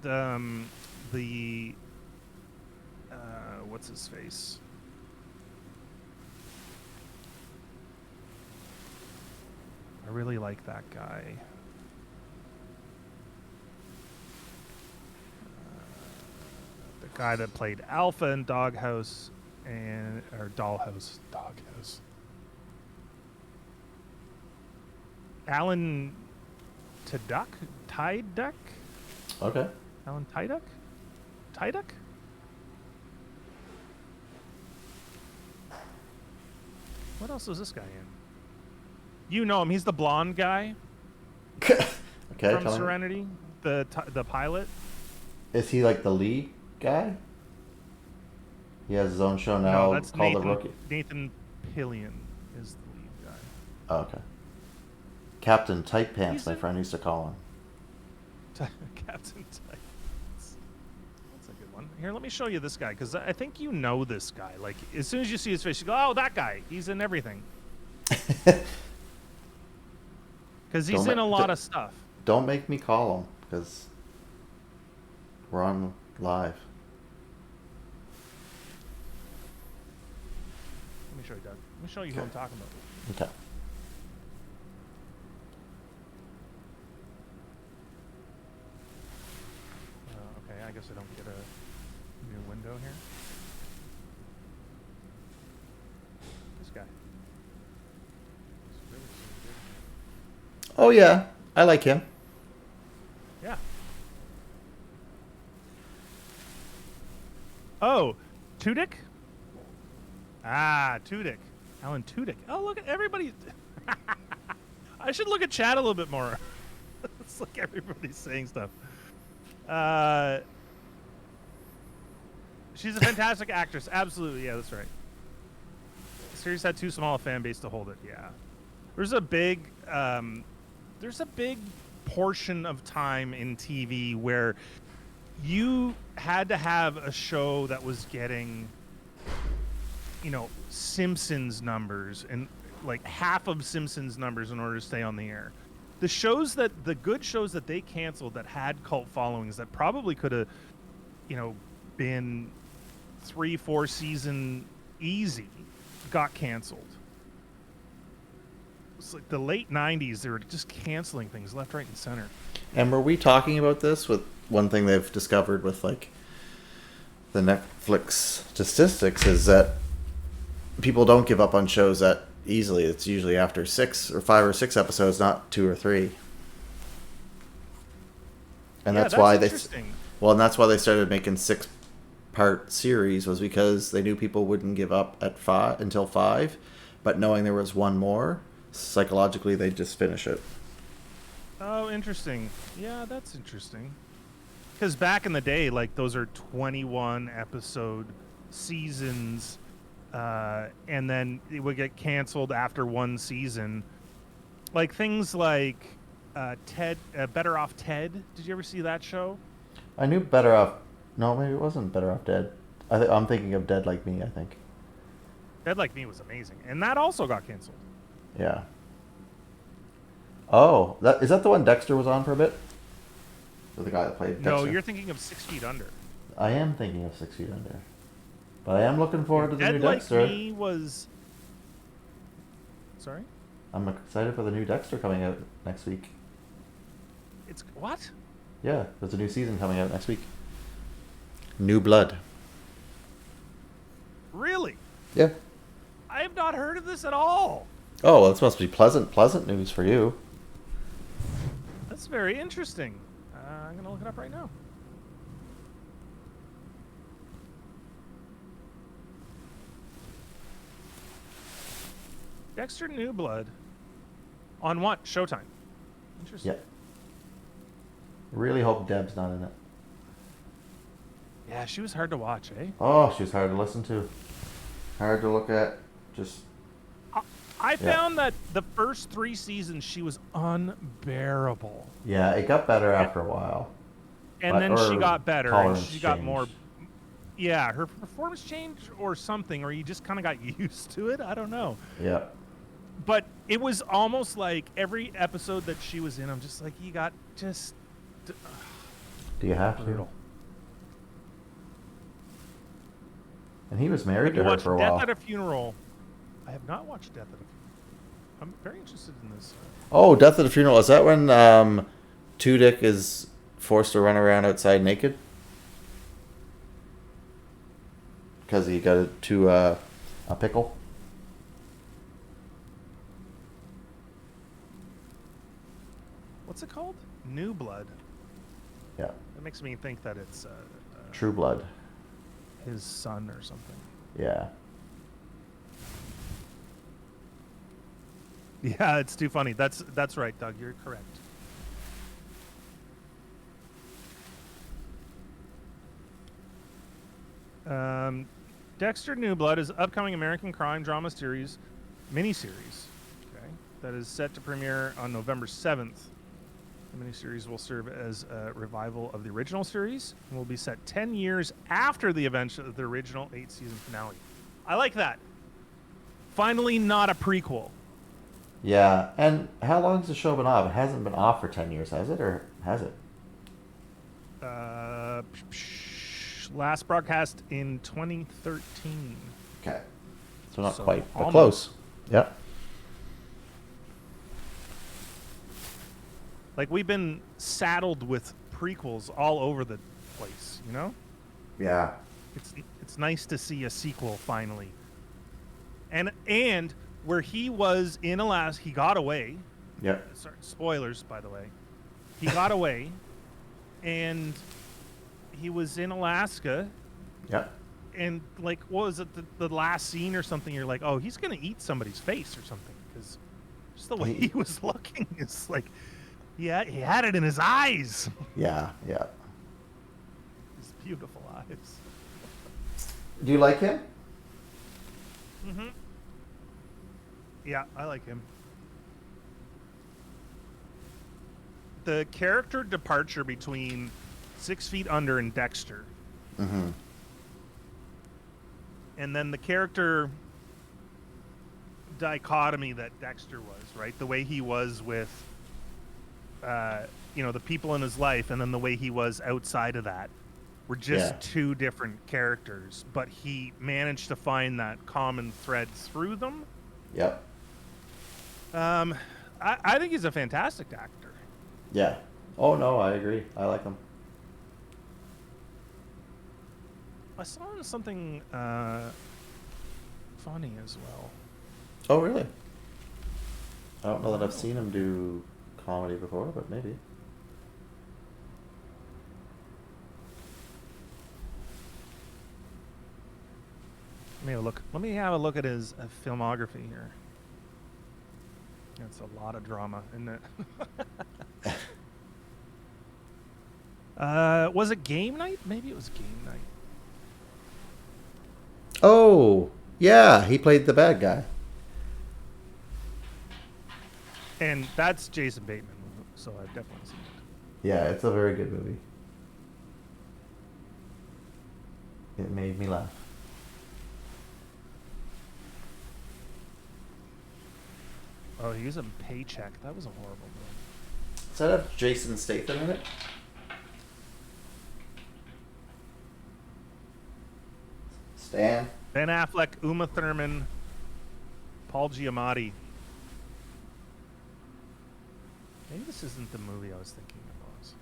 the what's his face? I really like that guy. The guy that played Alpha in Dollhouse. Alan Tyduck? Okay. Alan Tyduck? Tyduck? What else was this guy in? You know him. He's the blonde guy. Okay. From Serenity. The pilot. Is he like the lead guy? He has his own show now no, that's called Nathan, The Rookie. Nathan Phillian is the lead guy. Oh, okay. Captain Tight Pants, my friend used to call him. Captain Tight Pants. That's a good one. Here, let me show you this guy, because I think you know this guy. Like, as soon as you see his face, you go, oh, that guy. He's in everything. Because he's in a lot of stuff. Don't make me call him, because We're on live. Let me show you, Doug. Let me show you who I'm talking about. Okay. Okay, I guess I don't get a new window here. This guy. He's really good. Oh yeah, I like him. Yeah. Oh, Tudyk? Ah, Tudyk. Alan Tudyk. Oh, look at everybody. I should look at chat a little bit more. It's like everybody's saying stuff. She's a fantastic actress. Absolutely. Yeah, that's right. The series had too small a fan base to hold it. Yeah. There's a big portion of time in TV where you had to have a show that was getting, Simpsons numbers and like half of Simpsons numbers in order to stay on the air. The good shows that they canceled that had cult followings that probably could have, been 3-4 season easy, got canceled. It's like the late 90s, they were just canceling things left, right, and center. And were we talking about this with one thing they've discovered with like the Netflix statistics is that people don't give up on shows that easily. It's usually after 5 or 6 episodes, not 2 or 3. And that's why and that's why they started making 6-part series, was because they knew people wouldn't give up at 5 until 5, but knowing there was one more, psychologically they'd just finish it. Oh, interesting. Yeah, that's interesting. Because back in the day, like, those are 21 episode seasons, and then it would get canceled after one season. Like things like Ted, Better Off Ted. Did you ever see that show? I knew Better Off. No, maybe it wasn't Better Off Dead. I'm thinking of Dead Like Me, I think. Dead Like Me was amazing. And that also got canceled. Yeah. Oh, is that the one Dexter was on for a bit? Or the guy that played Dexter? No, you're thinking of 6 Feet Under. I am thinking of 6 Feet Under. But I am looking forward to the new Dexter. Dead Like Me was... Sorry? I'm excited for the new Dexter coming out next week. It's... What? Yeah, there's a new season coming out next week. New Blood. Really? Yeah. I have not heard of this at all. Oh, well, this must be pleasant news for you. That's very interesting. I'm going to look it up right now. Dexter New Blood. On what? Showtime. Interesting. Yeah. Really hope Deb's not in it. Yeah, she was hard to watch, eh? Oh, she was hard to listen to. Hard to look at. Just... I found that the first 3 seasons she was unbearable. Yeah, it got better after a while. And then she got better. And she got changed. more... Yeah, her performance changed or something, or you just kind of got used to it. I don't know. Yeah. But it was almost like every episode that she was in, I'm just like, you got just... Do you have brutal. to? And he was married to her for a while. Death at a Funeral. I have not watched Death at a Funeral. I'm very interested in this. Oh, Death at a Funeral. Is that when Tudyk is forced to run around outside naked? Because he got a pickle? What's it called? New Blood. Yeah. That makes me think that it's... True Blood. His son or something. Yeah. Yeah, it's too funny. That's right, Doug. You're correct. Dexter New Blood is an upcoming American crime drama series, miniseries, okay, that is set to premiere on November 7th. The miniseries will serve as a revival of the original series and will be set 10 years after the events of the original 8-season finale. I like that. Finally, not a prequel. Yeah, and how long has the show been off? It hasn't been off for 10 years, has it? Or has it? Last broadcast in 2013. Okay. So not So quite, but almost. close. Yep. Like, we've been saddled with prequels all over the place, you know? Yeah. It's nice to see a sequel finally. And where he was in Alaska, he got away. Yep. Sorry, spoilers, by the way. He got away, and he was in Alaska. Yep. And, like, what was it, the last scene or something? You're like, oh, he's going to eat somebody's face or something. Because just the way he was looking is like, yeah, he had it in his eyes. Yeah. Yeah. His beautiful eyes. Do you like him? Mm-hmm. Yeah, I like him. The character departure between 6 Feet Under and Dexter, Mm-hmm. and then the character dichotomy that Dexter was, right? The way he was with, the people in his life, and then the way he was outside of that, were just two different characters. But he managed to find that common thread through them. Yep. I think he's a fantastic actor. Yeah. Oh, no, I agree. I like him. I saw him in something funny as well. Oh, really? I don't know that I've seen him do comedy before, but maybe. Let me have a look at his filmography here. That's a lot of drama, isn't it? Was it Game Night? Maybe it was Game Night. Oh, yeah, he played the bad guy. And that's Jason Bateman, so I've definitely seen it. Yeah, it's a very good movie. It made me laugh. Oh, he was in Paycheck. That was a horrible movie. Does that have Jason Statham in it? Stan? Ben Affleck, Uma Thurman, Paul Giamatti. Maybe this isn't the movie I was thinking it was.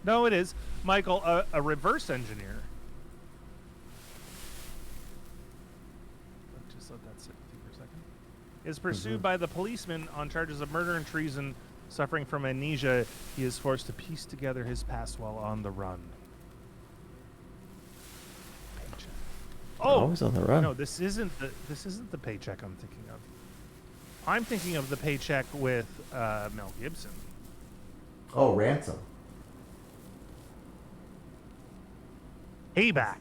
No, it is. Michael, a reverse engineer. Just let that sit with you for a second. Is pursued by the policeman on charges of murder and treason. Suffering from amnesia, he is forced to piece together his past while on the run. Paycheck. Oh, Always on the run. no, this isn't the Paycheck I'm thinking of. I'm thinking of the Paycheck with Mel Gibson. Oh, Ransom. Payback.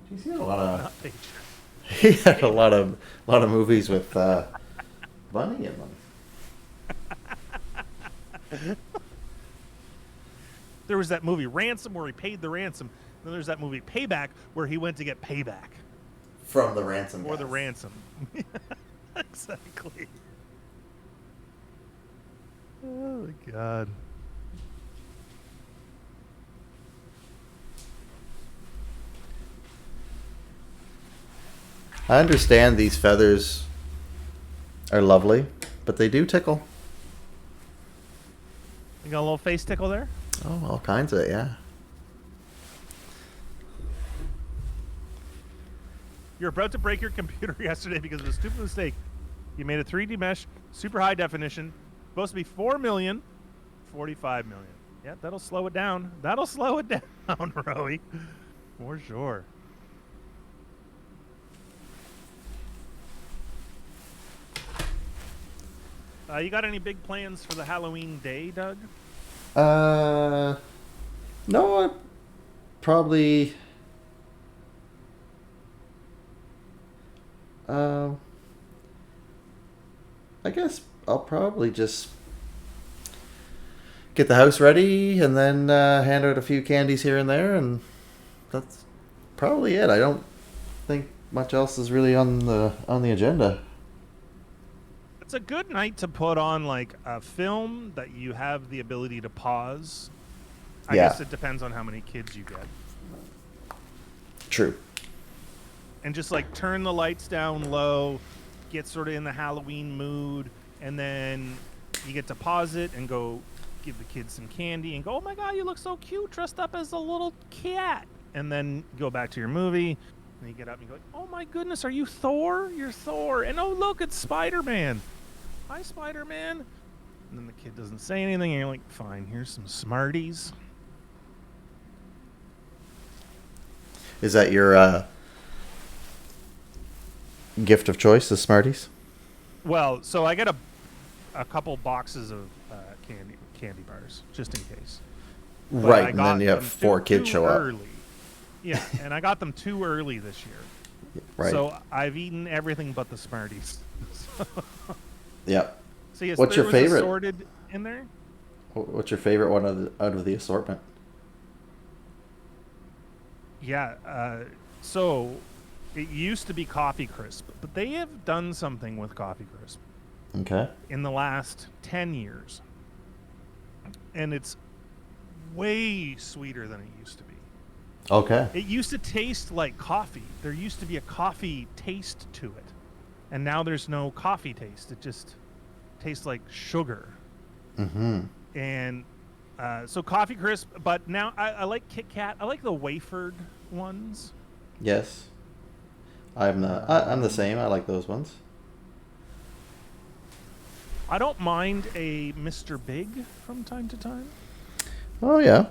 He's had a lot of. Not Paycheck. He had a lot of movies with money in them. There was that movie Ransom where he paid the ransom. Then there's that movie Payback where he went to get payback From the ransom for guys. the ransom. Exactly. Oh my God. I understand these feathers are lovely, but they do tickle. You got a little face tickle there? Oh, all kinds of it, yeah. You're about to break your computer yesterday because of a stupid mistake. You made a 3D mesh, super high definition, supposed to be 4 million, 45 million. Yeah, that'll slow it down. That'll slow it down, Rowie. For sure. You got any big plans for the Halloween day, Doug? No, I probably. I guess I'll probably just get the house ready and then hand out a few candies here and there, and that's probably it. I don't think much else is really on the agenda. It's a good night to put on like a film that you have the ability to pause. I Yeah. guess it depends on how many kids you get. True. And just like turn the lights down low, get sort of in the Halloween mood, and then you get to pause it and go give the kids some candy and go, oh my God, you look so cute dressed up as a little cat. And then go back to your movie. And you get up and you go, oh my goodness, are you Thor? You're Thor. And oh, look, it's Spider-Man. Hi, Spider-Man. And then the kid doesn't say anything, and you're like, fine, here's some Smarties. Is that your gift of choice, the Smarties? Well, so I get a couple boxes of candy bars, just in case. But Right, and then you have 4 kids show up. Early. Yeah, and I got them too early this year. Right. So I've eaten everything but the Smarties. Yep. So yes, What's there your was favorite? assorted in there. What's your favorite one out of the assortment? Yeah, so it used to be Coffee Crisp, but they have done something with Coffee Crisp Okay. in the last 10 years. And it's way sweeter than it used to be. Okay. It used to taste like coffee. There used to be a coffee taste to it. And now there's no coffee taste. It just tastes like sugar. Mm-hmm. And so Coffee Crisp, but now I like Kit Kat. I like the wafered ones. Yes. I'm the same. I like those ones. I don't mind a Mr. Big from time to time. Oh yeah.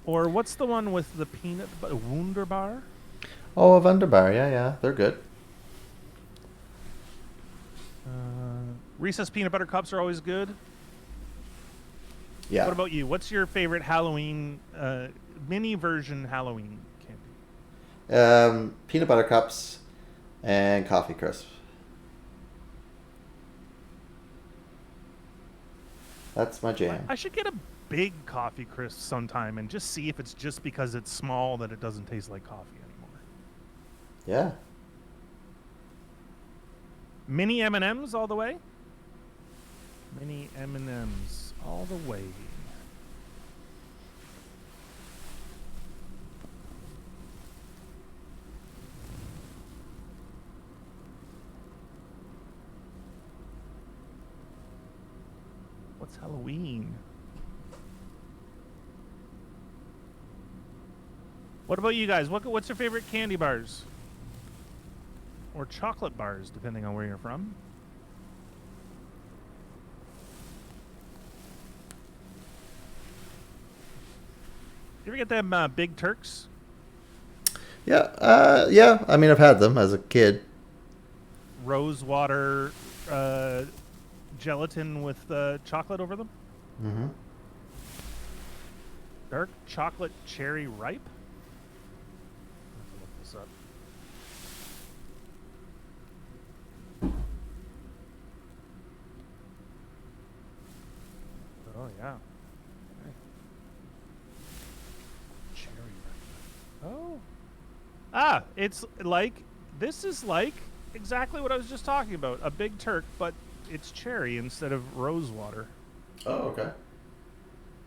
Or what's the one with the peanut butter? Wunderbar? Oh, a Wunderbar. Yeah, they're good. Reese's peanut butter cups are always good. Yeah. What about you? What's your favorite Halloween, mini version Halloween candy? Peanut butter cups and coffee crisp. That's my jam. I should get a big Coffee Crisp sometime and just see if it's just because it's small that it doesn't taste like coffee anymore. Yeah. Mini M&Ms all the way? Mini M&Ms all the way. What's Halloween? What about you guys? What's your favorite candy bars? Or chocolate bars, depending on where you're from. You ever get them Big Turks? Yeah. Yeah. I mean, I've had them as a kid. Rose water gelatin with chocolate over them? Mm-hmm. Dark chocolate cherry ripe? Let's look this up. Oh, yeah. Okay. Cherry ripe. Oh. Ah, it's like, this is like exactly what I was just talking about. A Big Turk, but it's cherry instead of rose water. Oh, okay.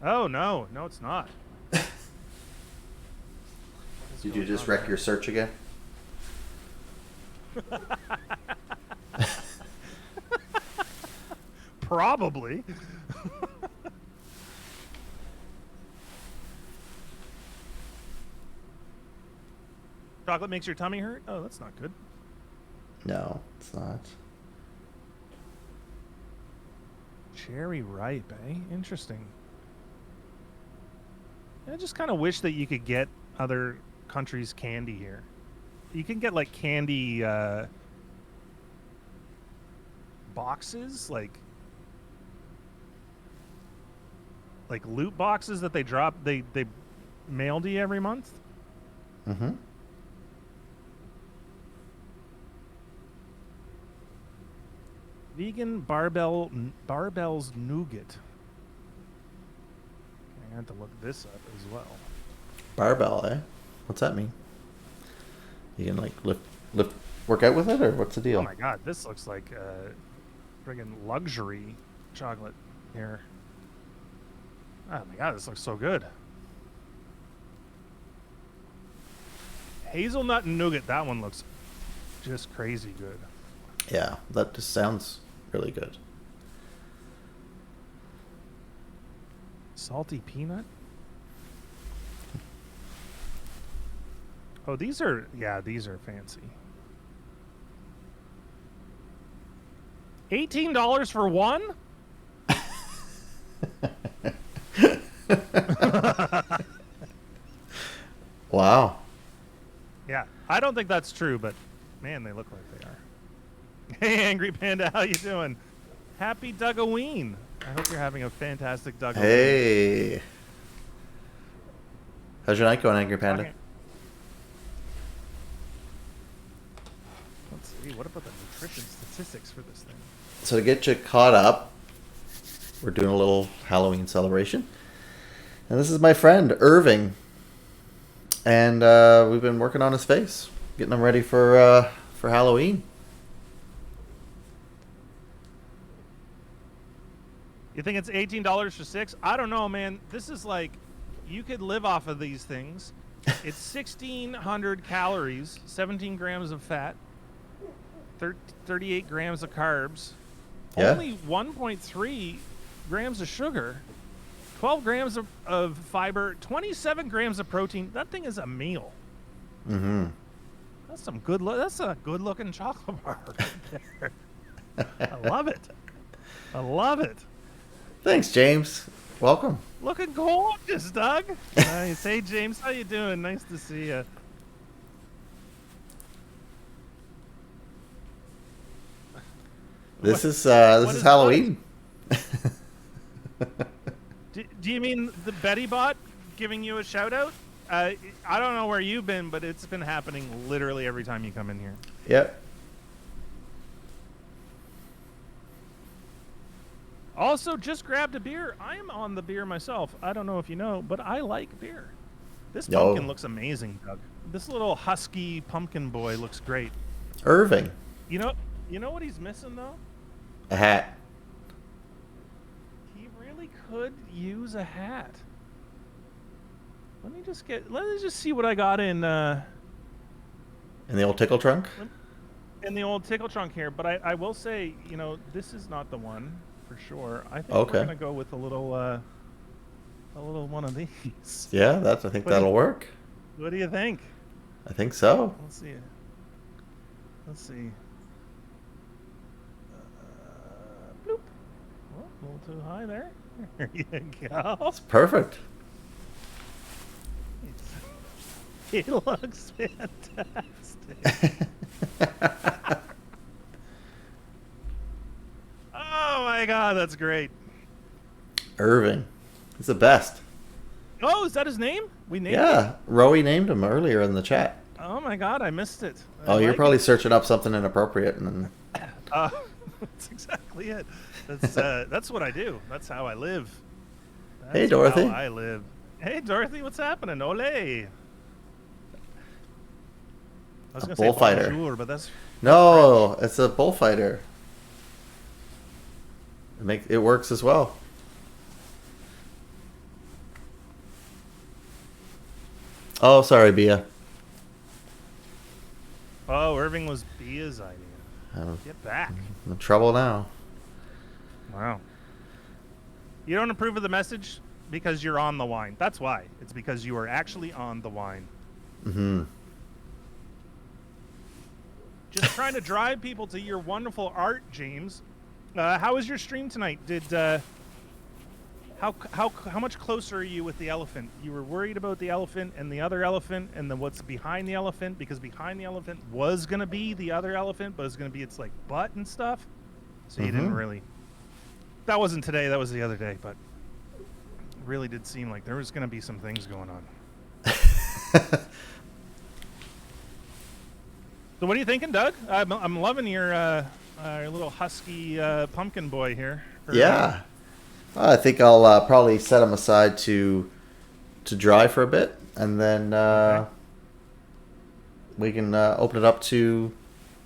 Oh, no. No, it's not. Did you just wreck your search again? Probably. Chocolate makes your tummy hurt? Oh, that's not good. No, it's not. Cherry ripe, eh? Interesting. I just kind of wish that you could get other countries' candy here. You can get like candy boxes, like loot boxes that they drop. They mail to you every month. Mm-hmm. Vegan barbells nougat. I had to look this up as well. Barbell, eh? What's that mean? You can like lift work out with it, or what's the deal? Oh my god, this looks like friggin' luxury chocolate here. Oh my god, this looks so good. Hazelnut and nougat, that one looks just crazy good. Yeah, that just sounds really good. Salty peanut? Oh, these are fancy. $18 for one? Wow. Yeah, I don't think that's true, but man, they look like they are. Hey, Angry Panda, how you doing? Happy Dougaween. I hope you're having a fantastic Dougaween. Hey. How's your night going, Angry Panda? Okay. Let's see, what about the nutrition statistics for this thing? So to get you caught up, we're doing a little Halloween celebration. And this is my friend, Irving. And we've been working on his face, getting him ready for Halloween. You think it's $18 for 6? I don't know, man. This is like, you could live off of these things. It's 1,600 calories, 17 grams of fat, 38 grams of carbs, only 1.3 grams of sugar, 12 grams of fiber, 27 grams of protein. That thing is a meal. Mm-hmm. That's that's a good-looking chocolate bar right there. I love it. I love it. Thanks, James. Welcome. Looking gorgeous, Doug. Nice. Hey, James, how you doing? Nice to see you. This is Halloween. Do you mean the Betty bot giving you a shout out? I don't know where you've been, but it's been happening literally every time you come in here. Yep. Also, just grabbed a beer. I am on the beer myself. I don't know if you know, but I like beer. This pumpkin looks amazing, Doug. This little husky pumpkin boy looks great. Irving. You know what he's missing though? A hat. He really could use a hat. Let me just see what I got in the old tickle trunk? In the old tickle trunk here, but I will say, this is not the one for sure. I think we're gonna go with a little one of these. Yeah, I think that'll work. What do you think? I think so. Let's see. Bloop. Oh, a little too high there. There you go. It's perfect. It looks fantastic. Oh my god, that's great. Irving. He's the best. Oh, is that his name? We named him? Yeah, Rowie named him earlier in the chat. Oh my god, I missed it. You're probably searching up something inappropriate. That's exactly it. That's what I do. That's how I live. Hey, Dorothy. How I live. Hey, Dorothy, what's happening? Ole. I was going to say bullfighter. Bonjour, but that's... No, it's a bullfighter. It works as well. Oh, sorry, Bia. Oh, Irving was Bia's idea. Get back. I'm in trouble now. Wow. You don't approve of the message because you're on the wine. That's why. It's because you are actually on the wine. Mm-hmm. Just trying to drive people to your wonderful art, James. How was your stream tonight? How much closer are you with the elephant? You were worried about the elephant and the other elephant and then what's behind the elephant, because behind the elephant was going to be the other elephant, but it's going to be its like butt and stuff. So you didn't really... That wasn't today, that was the other day, but it really did seem like there was going to be some things going on. So what are you thinking, Doug? I'm loving your little husky pumpkin boy here. Yeah. I think I'll probably set him aside to dry for a bit, and then we can open it up to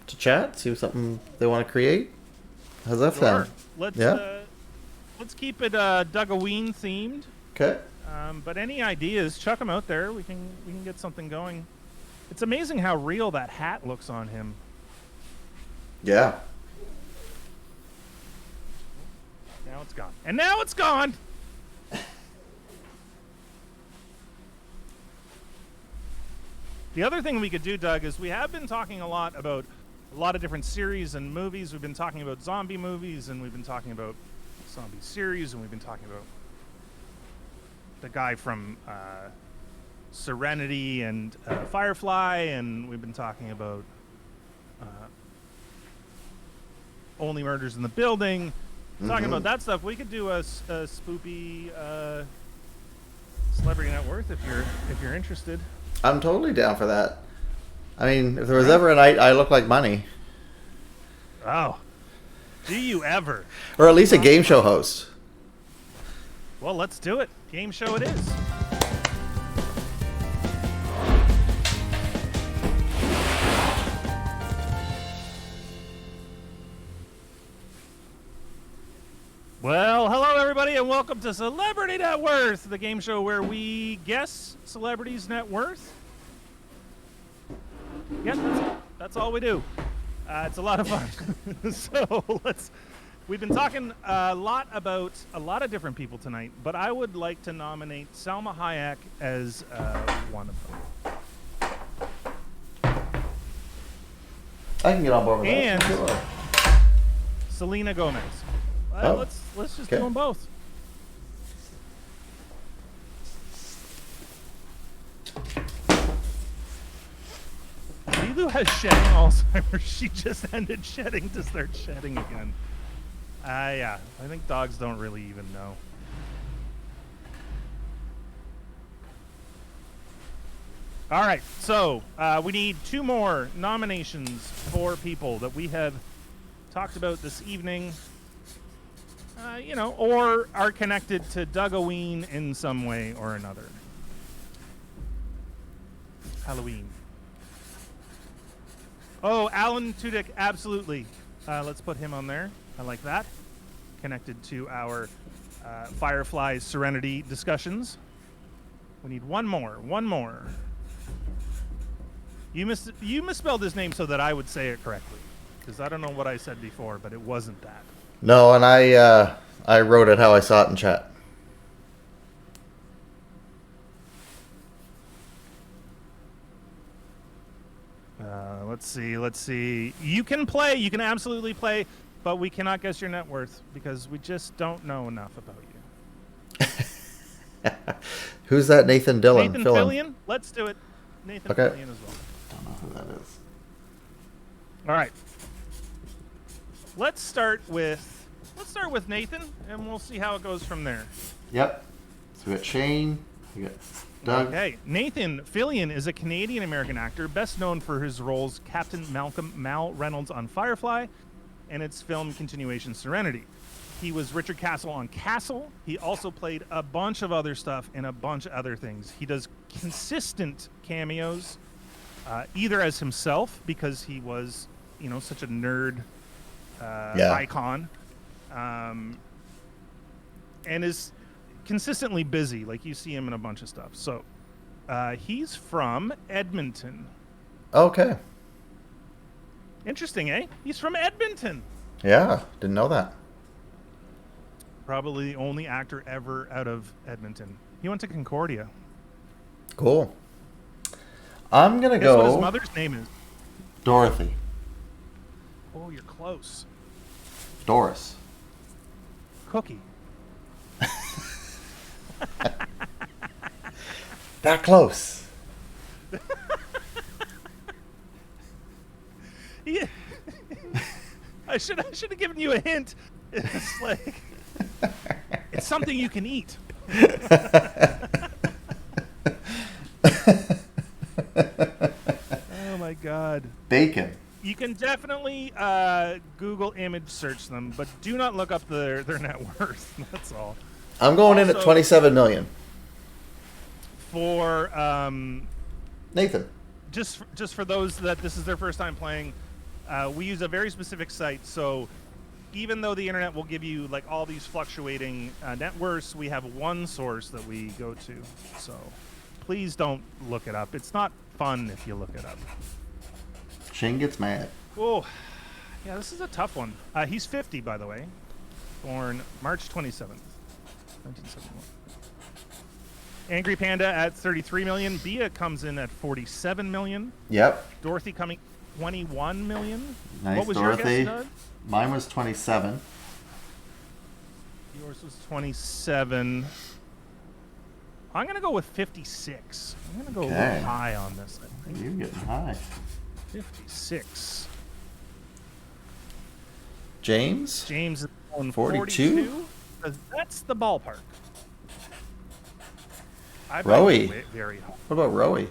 to chat? See something they want to create? How's that sound? Let's keep it Dugaween themed. Okay. But any ideas, chuck them out there. We can get something going. It's amazing how real that hat looks on him. Yeah. Now it's gone. And now it's gone! The other thing we could do, Doug, is we have been talking a lot about a lot of different series and movies. We've been talking about zombie movies, and we've been talking about zombie series, and we've been talking about the guy from Serenity and Firefly, and we've been talking about Only Murders in the Building. Talking about that stuff. We could do a spoopy Celebrity Net Worth if you're interested. I'm totally down for that. I mean, if there was ever a night I look like money. Oh. Do you ever? Or at least a game show host. Well, let's do it. Game show it is. Well, hello everybody, and welcome to Celebrity Net Worth, the game show where we guess celebrities' net worth. Yeah, that's all we do. It's a lot of fun. So we've been talking a lot about a lot of different people tonight, but I would like to nominate Selma Hayek as one of them. I can get on board with and that. Sure. Selena Gomez. Let's just do them both. Lulu has shedding Alzheimer's. She just ended shedding to start shedding again. Yeah, I think dogs don't really even know. All right, so we need 2 more nominations for people that we have talked about this evening. Or are connected to Dugaween in some way or another. Halloween. Oh, Alan Tudyk, absolutely. Let's put him on there. I like that. Connected to our Firefly Serenity discussions. We need one more. You misspelled his name so that I would say it correctly. Because I don't know what I said before, but it wasn't that. No, and I wrote it how I saw it in chat. Let's see. You can absolutely play, but we cannot guess your net worth because we just don't know enough about you. Who's that Nathan Dillon? Nathan Phillian? Let's do it. Nathan Phillian as well. Don't know who that is. All right. Let's start with Nathan, and we'll see how it goes from there. Yep. So we got Shane. We got Doug. Okay. Nathan Phillian is a Canadian-American actor, best known for his roles Captain Malcolm Mal Reynolds on Firefly and its film continuation Serenity. He was Richard Castle on Castle. He also played a bunch of other stuff and a bunch of other things. He does consistent cameos, either as himself, because he was, such a nerd icon, and is consistently busy. Like, you see him in a bunch of stuff. So he's from Edmonton. Okay. Interesting, eh? He's from Edmonton. Yeah, didn't know that. Probably the only actor ever out of Edmonton. He went to Concordia. Cool. I'm going to Guess go... what his mother's name is? Dorothy. Oh, you're close. Doris. Cookie. That close. Yeah. I should have given you a hint. It's like it's something you can eat. Oh my God. Bacon. You can definitely Google image search them, but do not look up their net worth. That's all. I'm going in at 27 million. For Nathan. Just for those that this is their first time playing, We use a very specific site, so even though the internet will give you like all these fluctuating net worths, we have one source that we go to. So please don't look it up. It's not fun if you look it up. Shane gets mad. Oh, yeah, this is a tough one. He's 50, by the way. Born March 27th, 1971. Angry Panda at 33 million. Bia comes in at 47 million. Yep. Dorothy coming 21 million. Nice, what was Dorothy. your guess, Doug? Mine was 27. Yours was 27. I'm going to go with 56. I'm going to go a little high on this, I think. You're getting high. 56. James? James is on 42? That's the ballpark. Rowie. Very high. What about Rowie?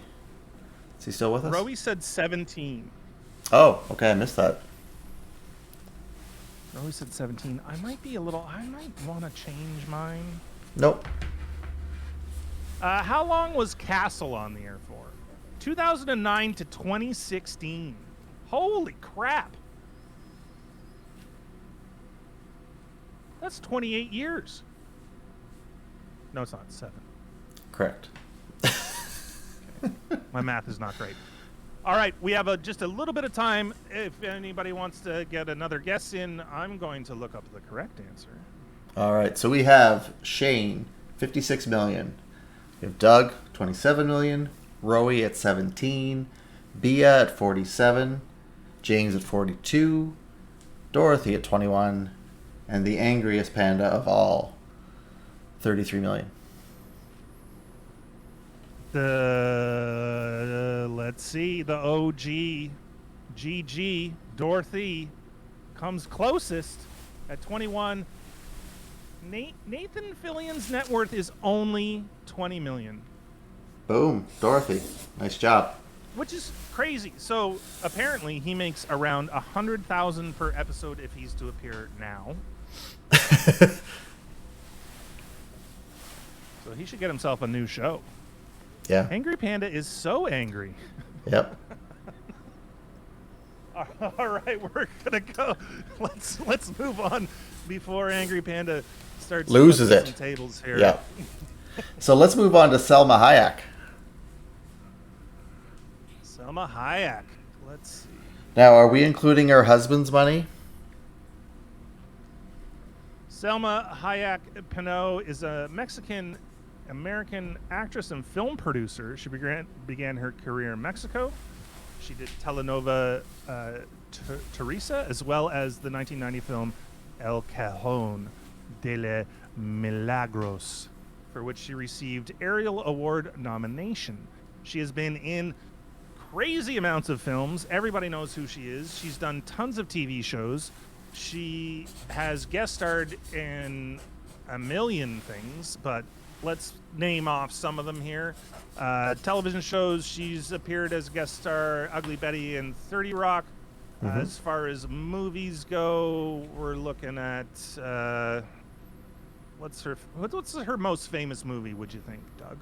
Is he still with us? Rowie said 17. Oh, okay, I missed that. Rowie said 17. I might want to change mine. Nope. How long was Castle on the air for? 2009 to 2016. Holy crap. That's 28 years. No, it's not. 7. Correct. Okay. My math is not great. All right, we have just a little bit of time. If anybody wants to get another guess in, I'm going to look up the correct answer. All right, so we have Shane, 56 million. We have Doug, 27 million. Rowie at 17. Bia at 47. James at 42. Dorothy at 21. And the angriest panda of all, 33 million. Let's see, the OG, GG, Dorothy, comes closest at 21. Nathan Phillian's net worth is only 20 million. Boom, Dorothy. Nice job. Which is crazy. So apparently he makes around 100,000 per episode if he's to appear now. So he should get himself a new show. Yeah. Angry Panda is so angry. Yep. All right, we're gonna go. Let's move on before Angry Panda starts loses it. Some tables here. Yeah. So let's move on to Selma Hayek. Selma Hayek. Let's see. Now, are we including her husband's money? Selma Hayek Pinot is a Mexican-American actress and film producer. She began her career in Mexico. She did telenovela Teresa, as well as the 1990 film El Cajón de los Milagros, for which she received Ariel Award nomination. She has been in crazy amounts of films. Everybody knows who she is. She's done tons of TV shows. She has guest starred in a million things, but let's name off some of them here. Television shows, she's appeared as guest star Ugly Betty and 30 Rock. Mm-hmm. As far as movies go, we're looking at what's her most famous movie, would you think, Doug?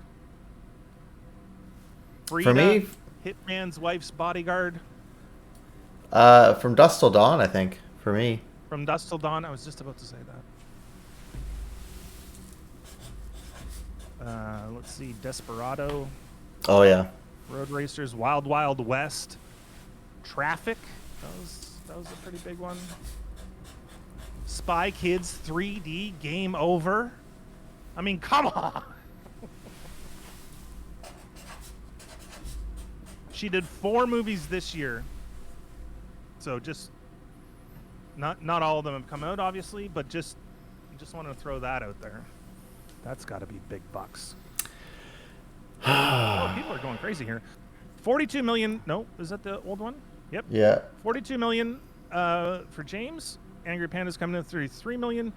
Frida, For me, Hitman's Wife's Bodyguard. From Dusk Till Dawn, I think. For me. From Dusk Till Dawn, I was just about to say that. Let's see, Desperado. Oh, yeah. Road Racers, Wild Wild West, Traffic. That was a pretty big one. Spy Kids 3D, Game Over. I mean, come on. She did 4 movies this year. So just not all of them have come out, obviously, but just want to throw that out there. That's got to be big bucks. Oh, people are going crazy here. 42 million. No, is that the old one? Yep. Yeah. 42 million for James. Angry Panda's coming in 33 million.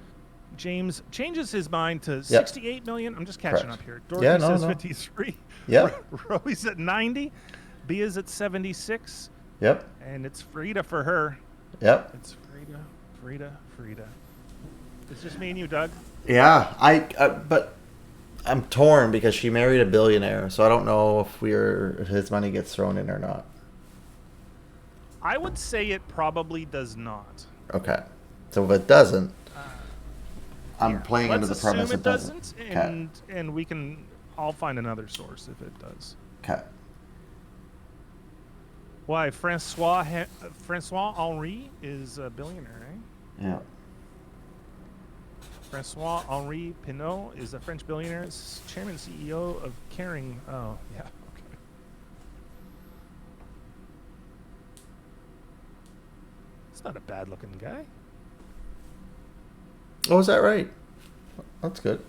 James changes his mind to 68 million. I'm just catching up here. Dorothy says 53. Yep. Roey's at 90. Bia's at 76. Yep. And it's Frida for her. Yep. It's Frida. It's just me and you, Doug. Yeah, but I'm torn because she married a billionaire, so I don't know if his money gets thrown in or not. I would say it probably does not. Okay. So if it doesn't, I'm Yeah. playing under the Let's premise assume it doesn't. and we can. I'll find another source if it does. Okay. Why Francois Henri is a billionaire, eh? Yeah. Francois Henri Pinault is a French billionaire, chairman and CEO of Kering. Oh, yeah, okay. It's not a bad-looking guy. Oh, is that right? That's good.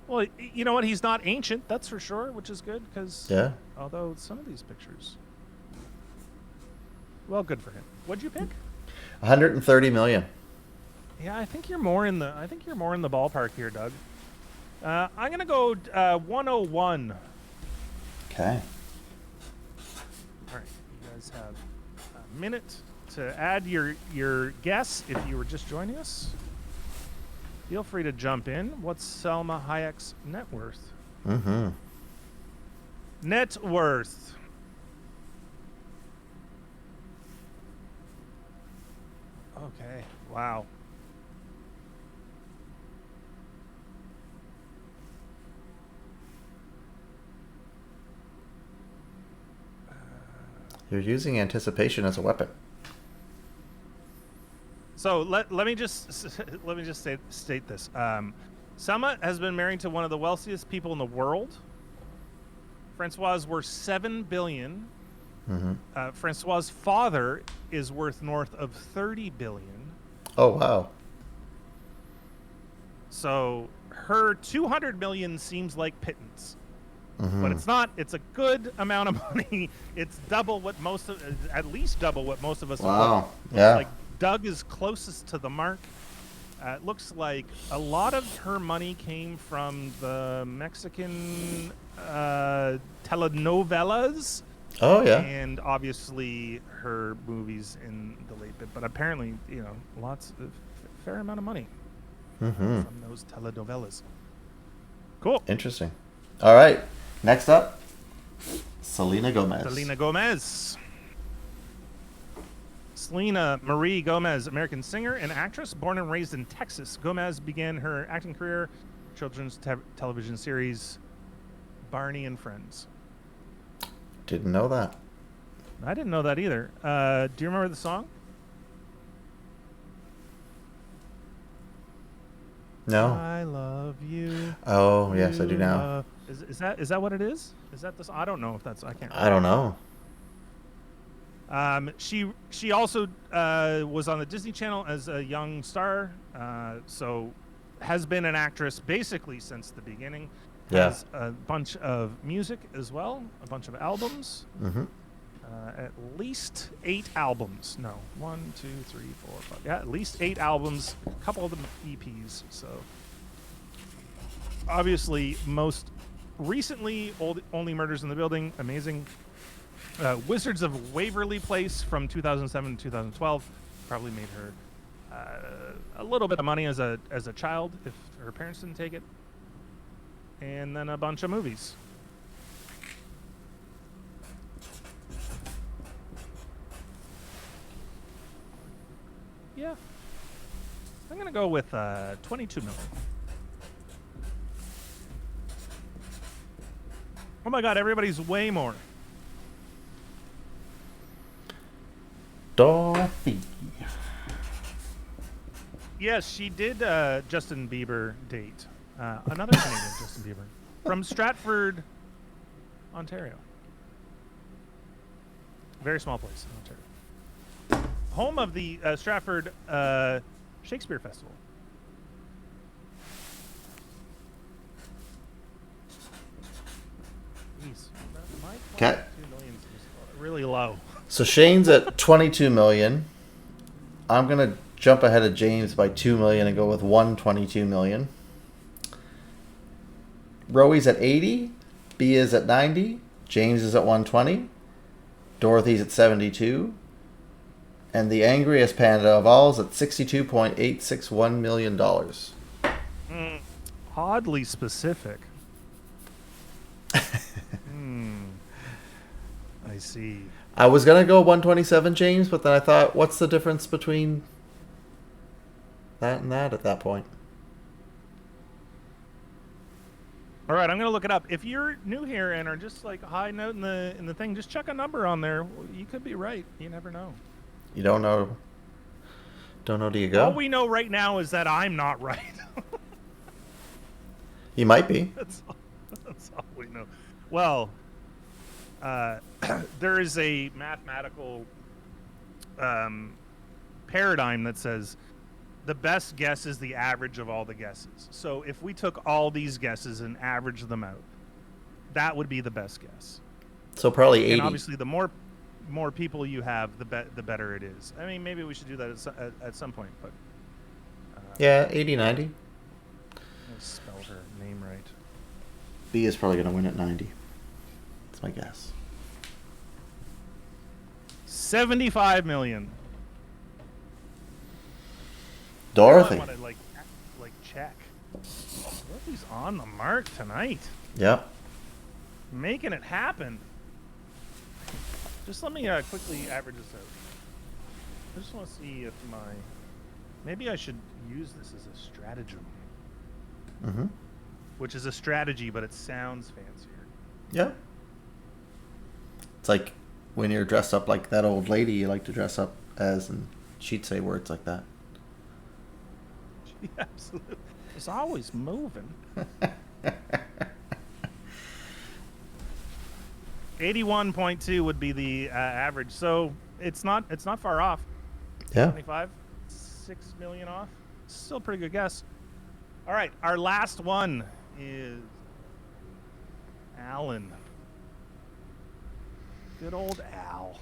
Well, you know what? He's not ancient, that's for sure, which is good, because... Yeah. Although some of these pictures... Well, good for him. What'd you pick? 130 million. Yeah, I think you're more in the ballpark here, Doug. I'm gonna go 101. Okay. All right, you guys have a minute to add your guess if you were just joining us. Feel free to jump in. What's Selma Hayek's net worth? Mm-hmm. Net worth. Okay. Wow. You're using anticipation as a weapon. So let me just state this. Selma has been married to one of the wealthiest people in the world. Francois is worth $7 billion. Mm-hmm. Francois' father is worth north of $30 billion. Oh, wow. So her $200 million seems like pittance. Mm-hmm. But it's not. It's a good amount of money. It's double what at least double what most of us. Wow. Yeah. Like Doug is closest to the mark. It looks like a lot of her money came from the Mexican telenovelas. Oh, yeah. And obviously her movies in the late bit. But apparently, fair amount of money from those telenovelas. Cool. Interesting. All right. Next up, Selena Gomez. Selena Marie Gomez, American singer and actress, born and raised in Texas. Gomez began her acting career children's television series Barney and Friends. Didn't know that. I didn't know that either. Do you remember the song? No. I love you. Oh, yes, I do now. Is that what it is? Is that this? I don't know if that's. I can't remember. I don't know. She also was on the Disney Channel as a young star, so has been an actress basically since the beginning. Yeah. Has a bunch of music as well, a bunch of albums. Mm-hmm. At least 8 albums. No, 1, 2, 3, 4, 5. Yeah, at least 8 albums. A couple of them EPs. So obviously, most recently, Only Murders in the Building, amazing. Wizards of Waverly Place from 2007 to 2012 probably made her a little bit of money as a child if her parents didn't take it. And then a bunch of movies. Yeah. I'm going to go with 22 million. Oh my god, everybody's way more. Dorothy. Yes, she did Justin Bieber date. Another Canadian Justin Bieber. From Stratford, Ontario. Very small place in Ontario. Home of the Stratford Shakespeare Festival. Jeez, my 22 million is really low. So Shane's at 22 million. I'm going to jump ahead of James by 2 million and go with 122 million. Roey's at 80. B is at 90. James is at 120. Dorothy's at 72. And the angriest panda of all is at $62.861 million. Oddly specific. I see. I was gonna go 127, James, but then I thought, what's the difference between that and that at that point? All right, I'm gonna look it up. If you're new here and are just like a high note in the thing, just check a number on there. You could be right. You never know. You don't know. Don't know. Do you go? All we know right now is that I'm not right. You might be. That's all we know. Well, there is a mathematical paradigm that says the best guess is the average of all the guesses. So if we took all these guesses and averaged them out, that would be the best guess. So probably 80. And obviously, the more people you have, the better it is. I mean, maybe we should do that at some point. But yeah, 80, 90. Let's spell her name right. B is probably going to win at 90. That's my guess. 75 million. Dorothy. I want to like check. Dorothy's on the mark tonight. Yep. Making it happen. Just let me quickly average this out. I just want to see if maybe I should use this as a stratagem. Mm-hmm. Which is a strategy, but it sounds fancier. Yeah. It's like when you're dressed up like that old lady you like to dress up as, and she'd say words like that. Absolutely. It's always moving. 81.2 would be the average, so it's not far off. Yeah. 25, 6 million off. Still a pretty good guess. All right, our last one is Alan. Good old Al.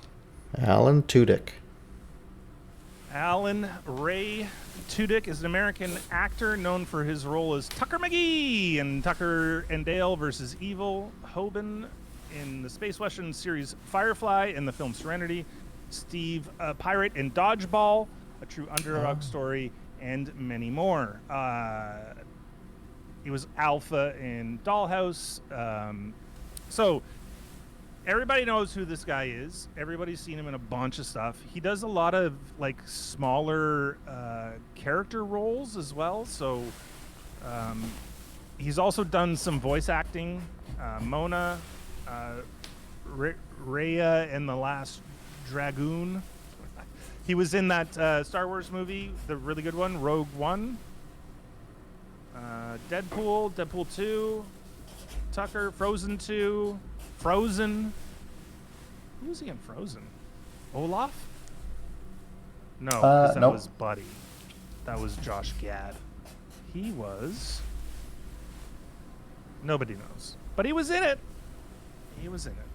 Alan Tudyk. Alan Ray Tudyk is an American actor known for his role as Tucker McGee in Tucker and Dale versus Evil, Hoban in the space western series Firefly, and the film Serenity, Steve Pirate in Dodgeball, a true underdog story, and many more. He was Alpha in Dollhouse. So everybody knows who this guy is. Everybody's seen him in a bunch of stuff. He does a lot of like smaller character roles as well. So he's also done some voice acting. Mona, Raya and the Last Dragoon. He was in that Star Wars movie, the really good one, Rogue One. Deadpool, Deadpool 2, Tucker, Frozen 2, Frozen. Who was he in Frozen? Olaf? No, 'cause that nope. was Buddy. That was Josh Gad. He was... Nobody knows. But he was in it. He was in it.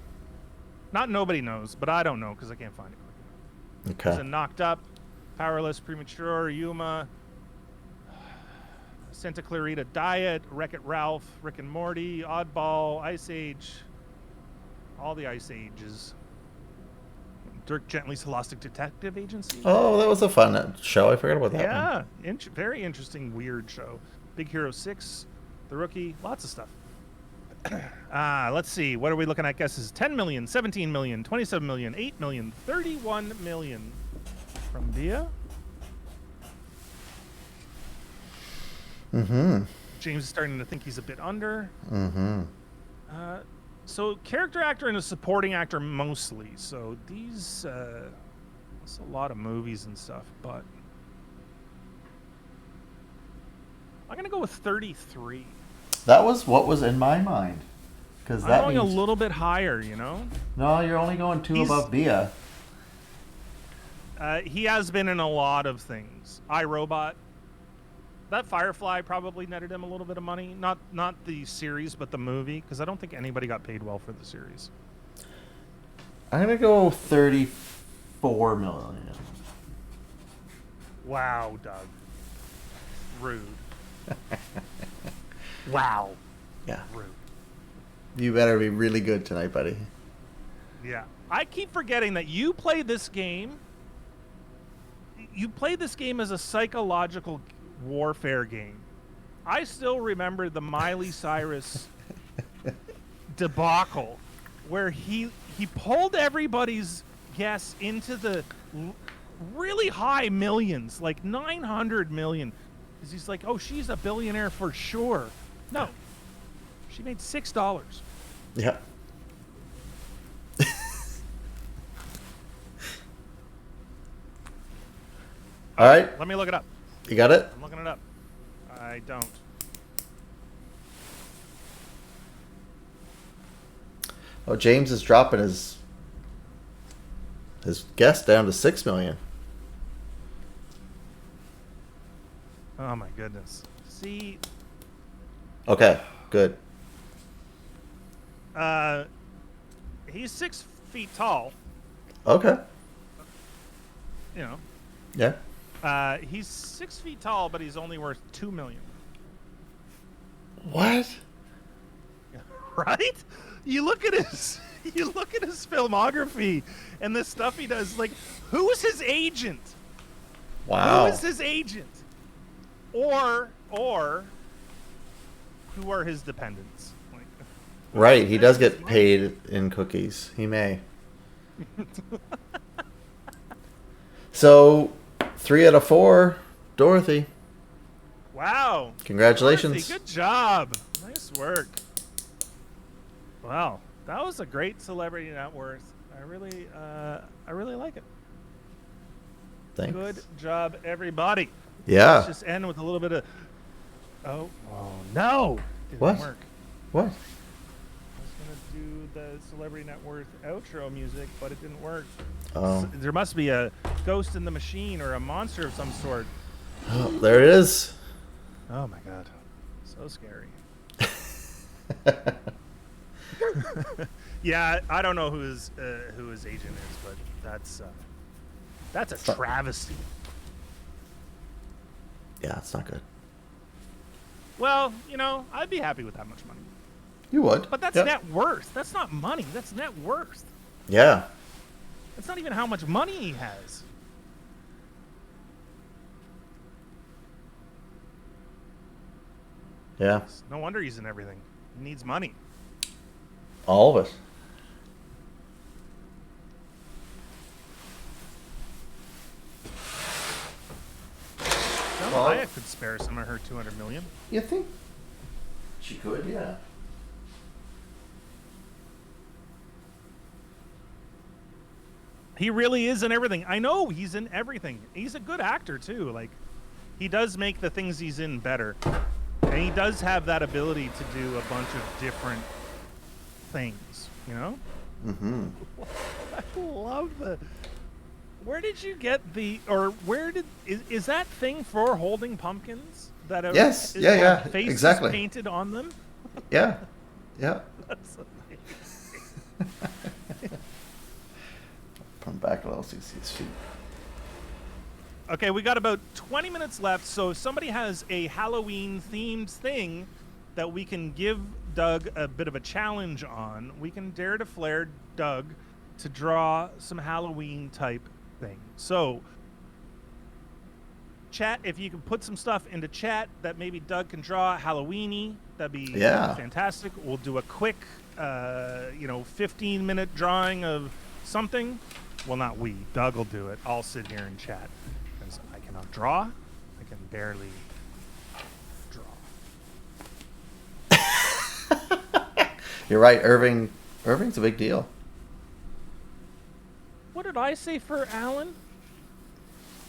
Not nobody knows, but I don't know because I can't find it quick enough. Okay. He's in Knocked Up, Powerless, Premature, Yuma, Santa Clarita Diet, Wreck-It Ralph, Rick and Morty, Oddball, Ice Age, all the Ice Ages. Dirk Gently's Holistic Detective Agency. Oh, that was a fun show. I forgot about that one. Yeah, very interesting, weird show. Big Hero 6, The Rookie, lots of stuff. Let's see. What are we looking at? Guesses 10 million, 17 million, 27 million, 8 million, 31 million from Via. Mm-hmm. James is starting to think he's a bit under. Mm-hmm. So character actor and a supporting actor mostly. So these, it's a lot of movies and stuff, but I'm gonna go with 33. That was what was in my mind. Because that I'm going means... a little bit higher, you know? No, you're only going two above Bia. He has been in a lot of things. iRobot. That Firefly probably netted him a little bit of money. Not the series, but the movie, because I don't think anybody got paid well for the series. I'm going to go 34 million. Wow, Doug. Rude. Wow. Yeah. Rude. You better be really good tonight, buddy. Yeah. I keep forgetting that you play this game. You play this game as a psychological warfare game. I still remember the Miley Cyrus debacle where he pulled everybody's guess into the really high millions, like 900 million. Because he's like, oh, she's a billionaire for sure. No, she made $6. Yeah. All right. Let me look it up. You got it? I'm looking it up. I don't. Oh, James is dropping his guess down to 6 million. Oh my goodness. See. Okay, good. He's 6 feet tall. Okay. You know. Yeah. He's 6 feet tall, but he's only worth $2 million. What? Right? You look at his filmography and the stuff he does. Like, who's his agent? Wow. Who is his agent? Or who are his dependents? Like, Right, he does get paid in cookies. He may. So, 3 out of 4, Dorothy. Wow. Congratulations. Dorothy, good job. Nice work. Wow. That was a great celebrity net worth. I really like it. Thanks. Good job, everybody. Yeah. Let's just end with a little bit of... Oh no. Didn't What? work. What? I was going to do the celebrity net worth outro music, but it didn't work. Oh. There must be a ghost in the machine or a monster of some sort. Oh, there it is. Oh my god. So scary. Yeah, I don't know who his agent is, but that's a travesty. Yeah, it's not good. Well, I'd be happy with that much money. You would. But that's Yep. net worth. That's not money. That's net worth. Yeah. That's not even how much money he has. Yeah. No wonder he's in everything. He needs money. All of it. Selma Hayek could spare some of her $200 million. You think she could? Yeah. He really is in everything. I know he's in everything. He's a good actor too. Like, he does make the things he's in better, and he does have that ability to do a bunch of different things. Mm-hmm. I love the. Where did you get is that thing for holding pumpkins? Yes. Yeah. Faces Exactly. painted on them. Yeah. Yeah. That's amazing. Put him back a little so you see his feet. Okay, we got about 20 minutes left, so if somebody has a Halloween-themed thing that we can give Doug a bit of a challenge on, we can dare to flare Doug to draw some Halloween-type thing. So, chat, if you can put some stuff into chat that maybe Doug can draw Halloween-y, that'd be fantastic. We'll do a quick, 15-minute drawing of something. Well, not we. Doug will do it. I'll sit here and chat. Because I cannot draw. I can barely draw. You're right, Irving. Irving's a big deal. What did I say for Alan?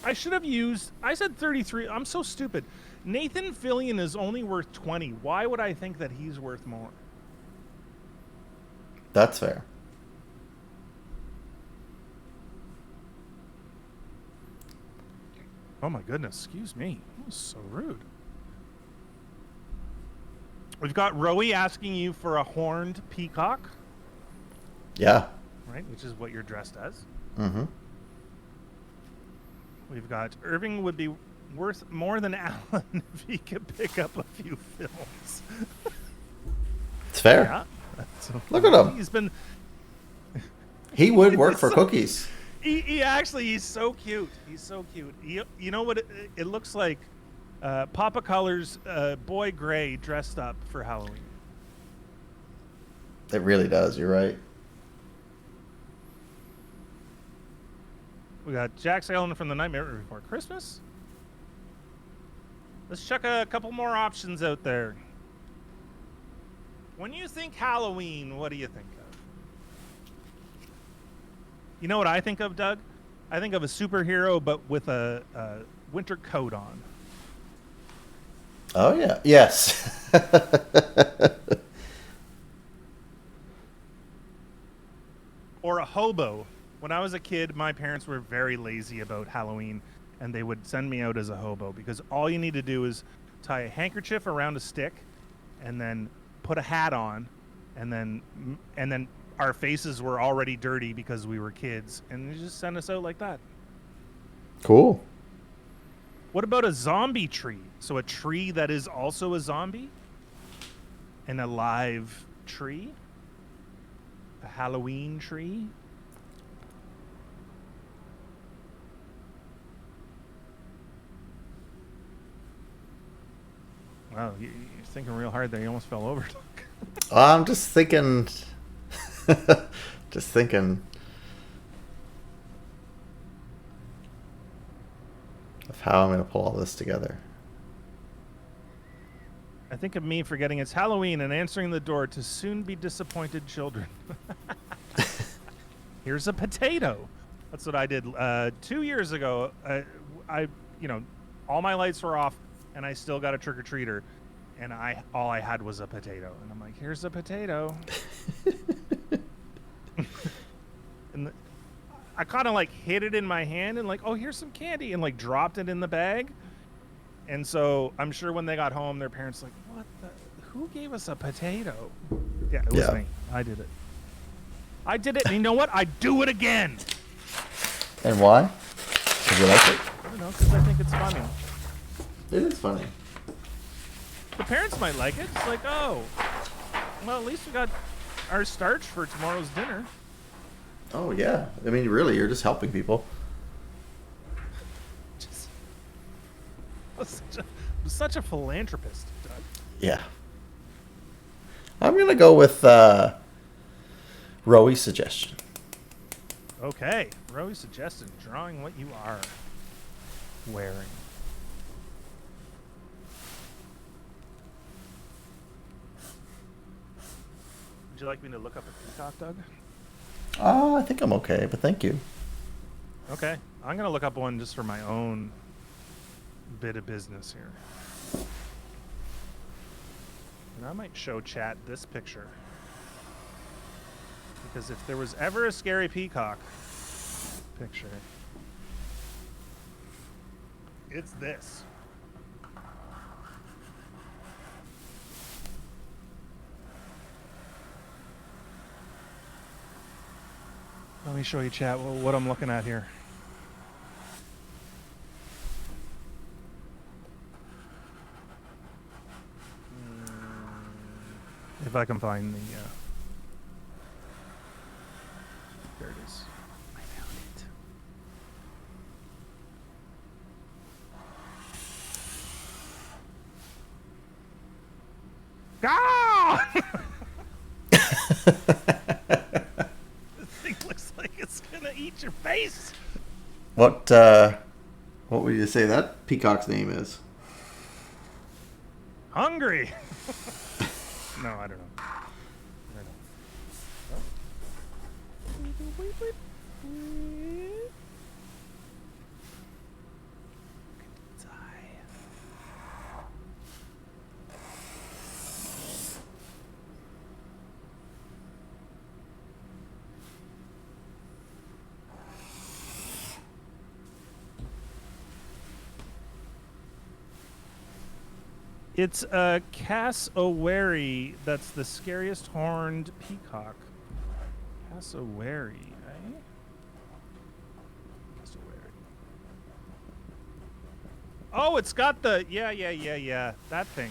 I should have used... I said 33. I'm so stupid. Nathan Phillian is only worth 20. Why would I think that he's worth more? That's fair. Oh my goodness, excuse me. That was so rude. We've got Rowie asking you for a horned peacock. Yeah. Right, which is what you're dressed as. Mm-hmm. We've got Irving would be worth more than Alan if he could pick up a few films. It's fair. Yeah. Look at him. He's been... He would work for cookies. He's so cute. He's so cute. You know what it looks like? Papa Color's Boy Gray dressed up for Halloween. It really does. You're right. We got Jack Skellington from The Nightmare Before Christmas. Let's check a couple more options out there. When you think Halloween, what do you think of? You know what I think of, Doug? I think of a superhero, but with a winter coat on. Oh, yeah. Yes. Or a hobo. When I was a kid, my parents were very lazy about Halloween, and they would send me out as a hobo because all you need to do is tie a handkerchief around a stick and then put a hat on, and then our faces were already dirty because we were kids, and they just send us out like that. Cool. What about a zombie tree? So a tree that is also a zombie? An alive tree? A Halloween tree? Wow, you're thinking real hard there. You almost fell over. I'm just thinking... just thinking... of how I'm going to pull all this together. I think of me forgetting it's Halloween and answering the door to soon-be disappointed children. Here's a potato. That's what I did 2 years ago. All my lights were off, and I still got a trick-or-treater, and all I had was a potato. And I'm like, here's a potato. And I kind of like hid it in my hand and like, oh, here's some candy, and like dropped it in the bag. And so I'm sure when they got home, their parents like, what the, who gave us a potato? Yeah, it was me. I did it. And you know what? I'd do it again. And why? Did you like it? I don't know, because I think it's funny. It is funny. The parents might like it. It's like, oh, well, at least we got our starch for tomorrow's dinner. Oh, yeah. I mean, really, you're just helping people. I'm such a philanthropist, Doug. Yeah. I'm going to go with Roey's suggestion. Okay. Roey suggested drawing what you are wearing. Would you like me to look up a peacock, Doug? I think I'm okay, but thank you. Okay. I'm going to look up one just for my own bit of business here. And I might show chat this picture. Because if there was ever a scary peacock picture, it's this. Let me show you, chat, what I'm looking at here. If I can find the... there it is. I found it. Ah! This thing looks like it's gonna eat your face. What would you say that peacock's name is? Hungry. No, I don't know. It's a Cassowary. That's the scariest horned peacock. Cassowary, eh? Cassowary. Oh, it's got the... Yeah. That thing.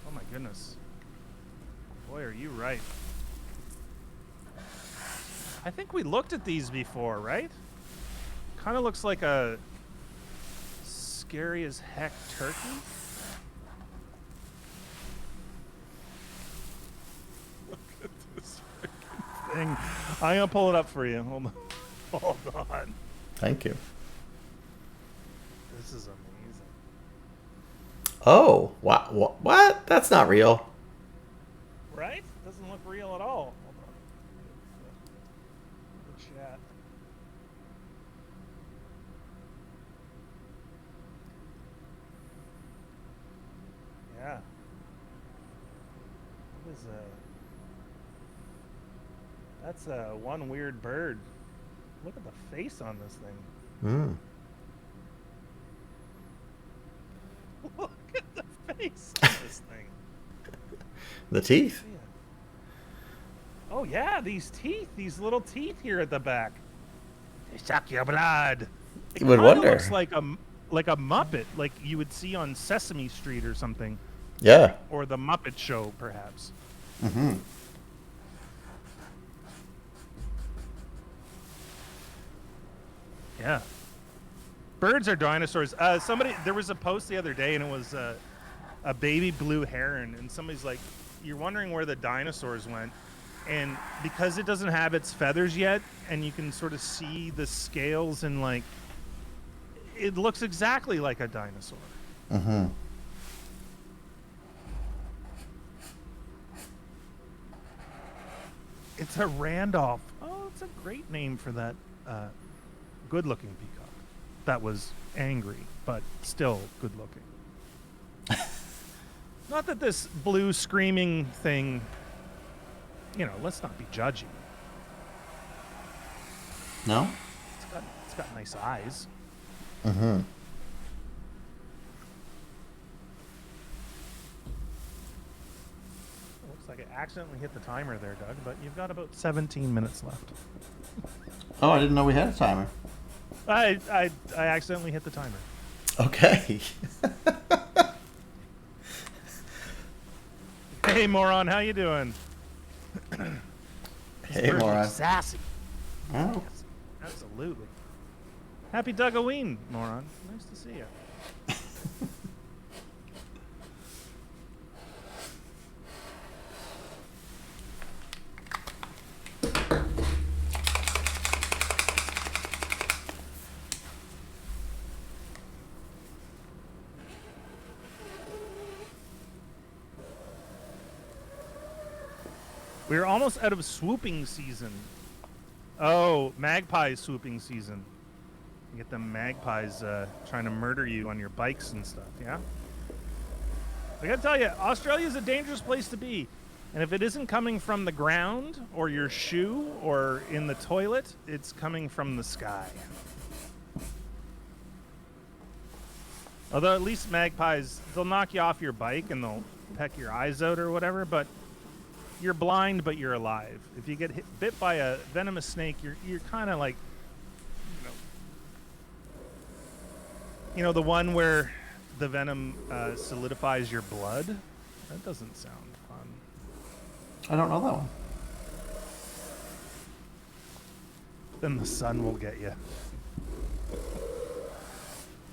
Oh, my goodness. Boy, are you right. I think we looked at these before, right? Kind of looks like a scary as heck turkey. Look at this freaking thing. I'm gonna pull it up for you. Hold Hold on. Thank you. This is amazing. Oh, what? That's not real. Right? Doesn't look real at all. Hold on. The chat. Yeah. What is that's one weird bird. Look at the face on this thing. Look at the face on this thing. The teeth? Yeah. Oh yeah, these teeth, these little teeth here at the back. They suck your blood. It You would kinda wonder. looks like a Muppet, like you would see on Sesame Street or something, Yeah. or the Muppet Show, perhaps. Mm-hmm. Yeah. Birds are dinosaurs. There was a post the other day, and it was a baby blue heron, and somebody's like, "You're wondering where the dinosaurs went," and because it doesn't have its feathers yet, and you can sort of see the scales, and like, it looks exactly like a dinosaur. Mm-hmm. It's a Randolph. Oh, it's a great name for that good-looking peacock. That was angry, but still good-looking. Not that this blue screaming thing, let's not be judgy. No? It's got nice eyes. Mm-hmm. Looks like I accidentally hit the timer there, Doug, but you've got about 17 minutes left. Oh, I didn't know we had a timer. I accidentally hit the timer. Okay. Hey, moron, how you doing? Hey, Birds look moron. sassy. Oh. Yes, absolutely. Happy Dougoween, moron. Nice to see you. We're almost out of swooping season. Oh, magpie swooping season. You get the magpies trying to murder you on your bikes and stuff, yeah? I gotta tell you, Australia's a dangerous place to be. And if it isn't coming from the ground, or your shoe, or in the toilet, it's coming from the sky. Although at least magpies, they'll knock you off your bike and they'll peck your eyes out or whatever, but you're blind, but you're alive. If you get bit by a venomous snake, you're kind of like, the one where the venom solidifies your blood. That doesn't sound fun. I don't know that one. Then the sun will get you.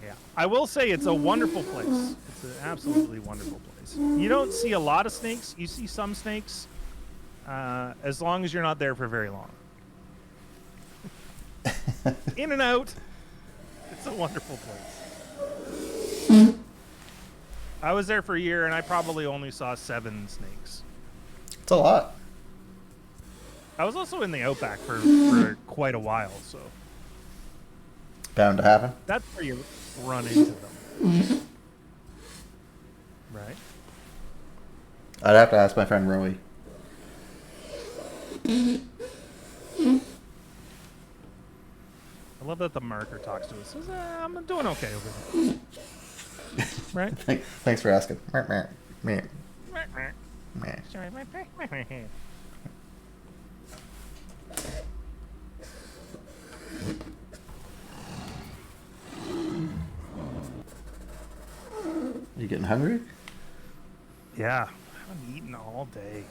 Yeah, I will say it's a wonderful place. It's an absolutely wonderful place. You don't see a lot of snakes. You see some snakes. As long as you're not there for very long. In and out. It's a wonderful place. I was there for a year and I probably only saw 7 snakes. It's a lot. I was also in the outback for quite a while, so Bound to happen. that's where you run into them. Right? I'd have to ask my friend Rowie. I love that the marker talks to us. Says, I'm doing okay over there. Right? Thanks for asking. Meh. Meh. Sorry. You getting hungry? Yeah. I haven't eaten all day.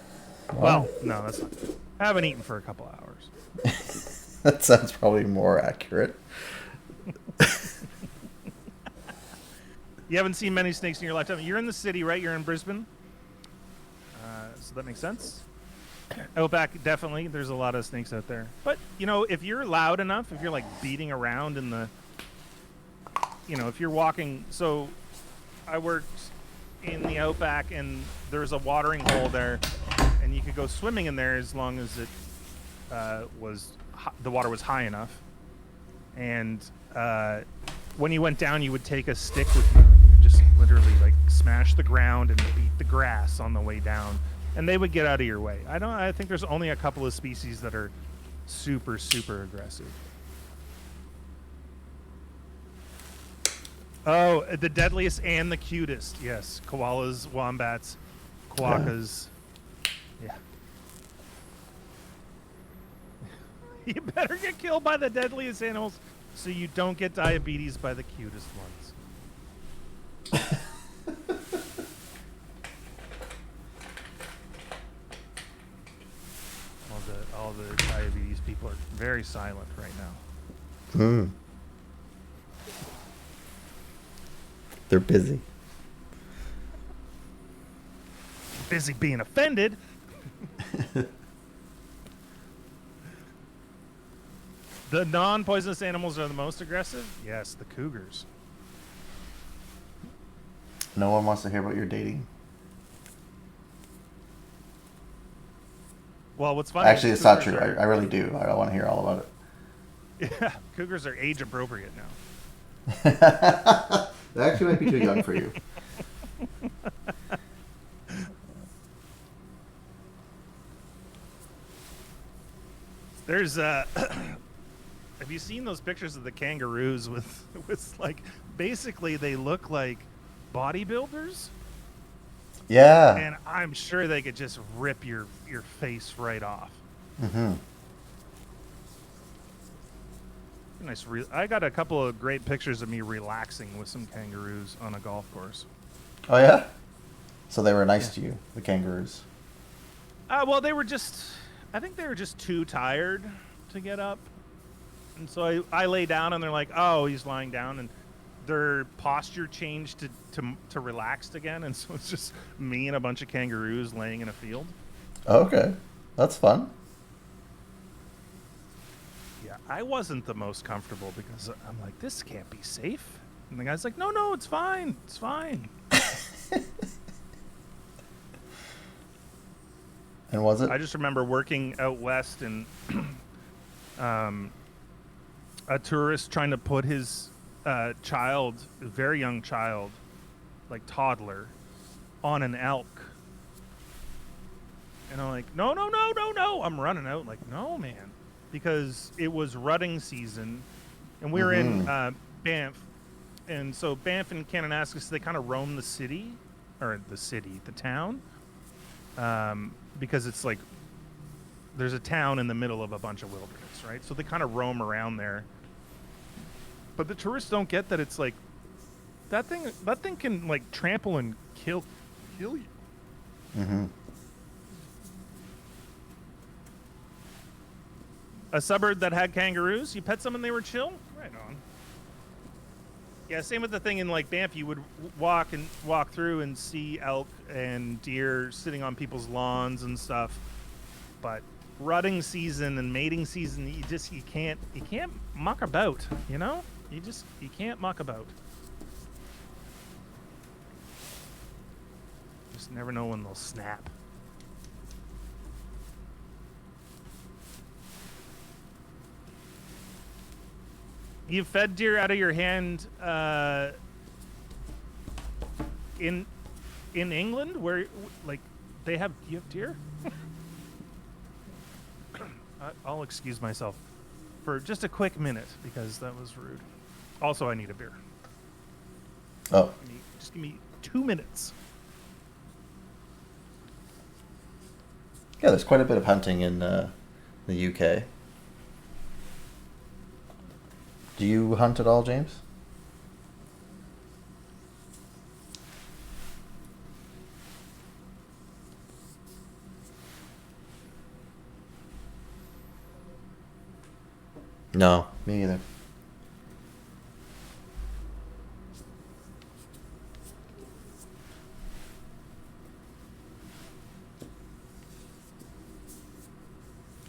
Wow. Well, no, that's not true. I haven't eaten for a couple hours. That sounds probably more accurate. You haven't seen many snakes in your lifetime. You're in the city, right? You're in Brisbane. So that makes sense. Outback, definitely. There's a lot of snakes out there. But, if you're loud enough, if you're like beating around in the, if you're walking. So I worked in the Outback and there's a watering hole there and you could go swimming in there as long as it the water was high enough. And when you went down, you would take a stick with you and you would just literally like smash the ground and beat the grass on the way down. And they would get out of your way. I think there's only a couple of species that are super, super aggressive. Oh, the deadliest and the cutest. Yes, koalas, wombats, quokkas. Yeah. You better get killed by the deadliest animals so you don't get diabetes by the cutest ones. All the diabetes people are very silent right now. They're busy. Busy being offended. The non-poisonous animals are the most aggressive? Yes, the cougars. No one wants to hear about your dating. Well, what's funny? Actually, it's not true. I really do. I want to hear all about it. Yeah, cougars are age appropriate now. They actually might be too young for you. There's have you seen those pictures of the kangaroos with like basically they look like bodybuilders? Yeah. And I'm sure they could just rip your face right off. Mm-hmm. Nice. I got a couple of great pictures of me relaxing with some kangaroos on a golf course. Oh yeah. So they were nice to you, the kangaroos. Well, I think they were just too tired to get up. And so I lay down and they're like, oh, he's lying down. And their posture changed to relaxed again. And so it's just me and a bunch of kangaroos laying in a field. Okay. That's fun. Yeah, I wasn't the most comfortable because I'm like, this can't be safe. And the guy's like, no, it's fine. It's fine. And was it? I just remember working out west and a tourist trying to put his child, a very young child, like toddler, on an elk. And I'm like, no. I'm running out like, no, man. Because it was rutting season. And we were in Banff. And so Banff and Kananaskis, they kind of roam the city, the town. Because it's like there's a town in the middle of a bunch of wilderness, right? So they kind of roam around there. But the tourists don't get that it's like that thing can like trample and kill you. Mm-hmm. A suburb that had kangaroos, you pet some and they were chill? Right on. Yeah, same with the thing in like Banff. You would walk through and see elk and deer sitting on people's lawns and stuff. But rutting season and mating season, you can't muck about, you know? You can't muck about. Just never know when they'll snap. You fed deer out of your hand in England, where like you have deer? I'll excuse myself for just a quick minute because that was rude. Also, I need a beer. Oh. Just give me 2 minutes. Yeah, there's quite a bit of hunting in the UK. Do you hunt at all, James? No. Me either.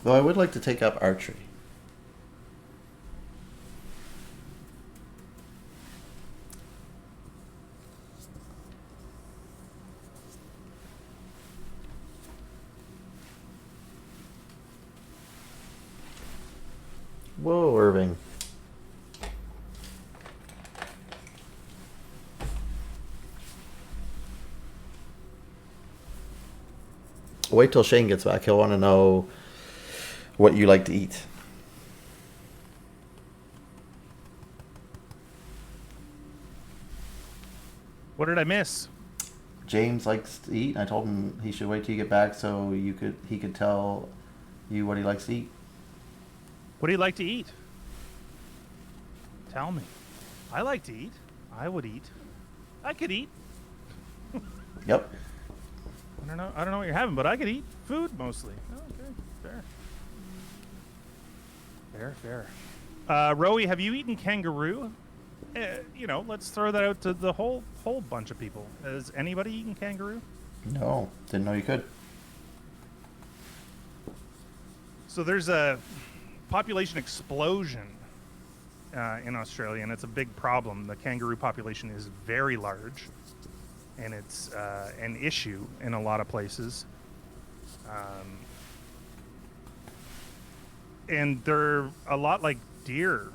Though I would like to take up archery. Whoa, Irving. Wait till Shane gets back. He'll want to know what you like to eat. What did I miss? James likes to eat. I told him he should wait till you get back so he could tell you what he likes to eat. What do you like to eat? Tell me. I like to eat. I would eat. I could eat. Yep. I don't know what you're having, but I could eat food mostly. Oh, okay, fair. Rowie, have you eaten kangaroo? Let's throw that out to the whole bunch of people. Has anybody eaten kangaroo? No, didn't know you could. So there's a population explosion in Australia, and it's a big problem. The kangaroo population is very large, and it's an issue in a lot of places. And they're a lot like deer,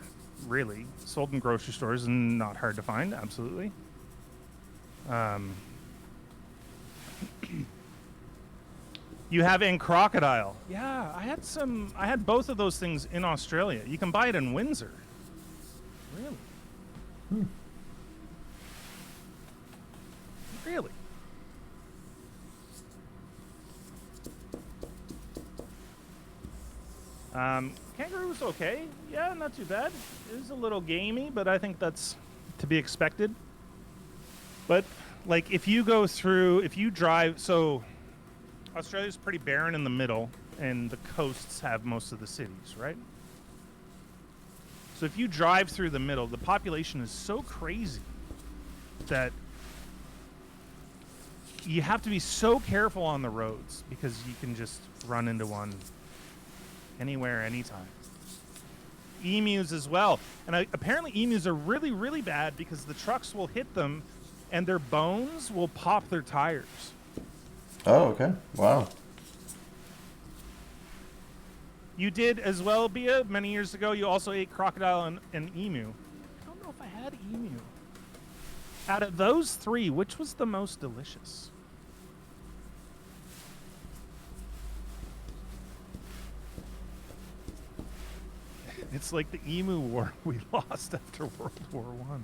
really, sold in grocery stores and not hard to find, absolutely. You have in crocodile. Yeah, I had both of those things in Australia. You can buy it in Windsor. Really? Really? Kangaroo's okay. Yeah, not too bad. It is a little gamey, but I think that's to be expected. But, like, if you drive, so Australia's pretty barren in the middle, and the coasts have most of the cities, right? So if you drive through the middle, the population is so crazy that you have to be so careful on the roads because you can just run into one anywhere, anytime. Emus as well. And apparently emus are really, really bad because the trucks will hit them and their bones will pop their tires. Oh, okay. Wow. You did as well, Bia, many years ago. You also ate crocodile and emu. I don't know if I had emu. Out of those three, which was the most delicious? It's like the emu war we lost after World War I.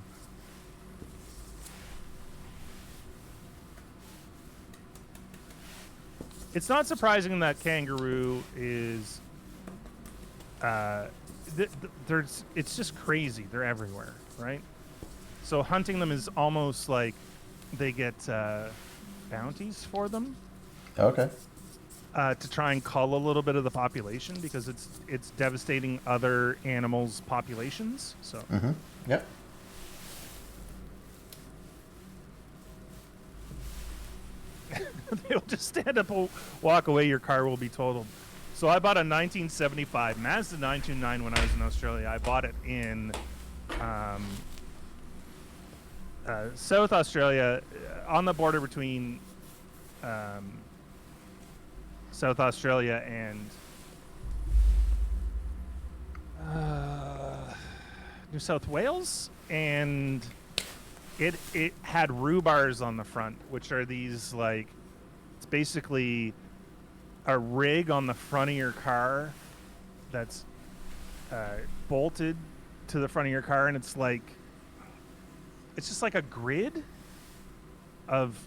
It's not surprising that kangaroo is it's just crazy. They're everywhere, right? So hunting them is almost like they get bounties for them. Okay. To try and cull a little bit of the population because it's devastating other animals' populations. So. Mm-hmm. Yep. They'll just stand up and walk away. Your car will be totaled. So I bought a 1975 Mazda 929 when I was in Australia. I bought it in South Australia, on the border between South Australia and New South Wales, and it had rhubars on the front, which are these, like, it's basically a rig on the front of your car that's bolted to the front of your car, and it's just like a grid of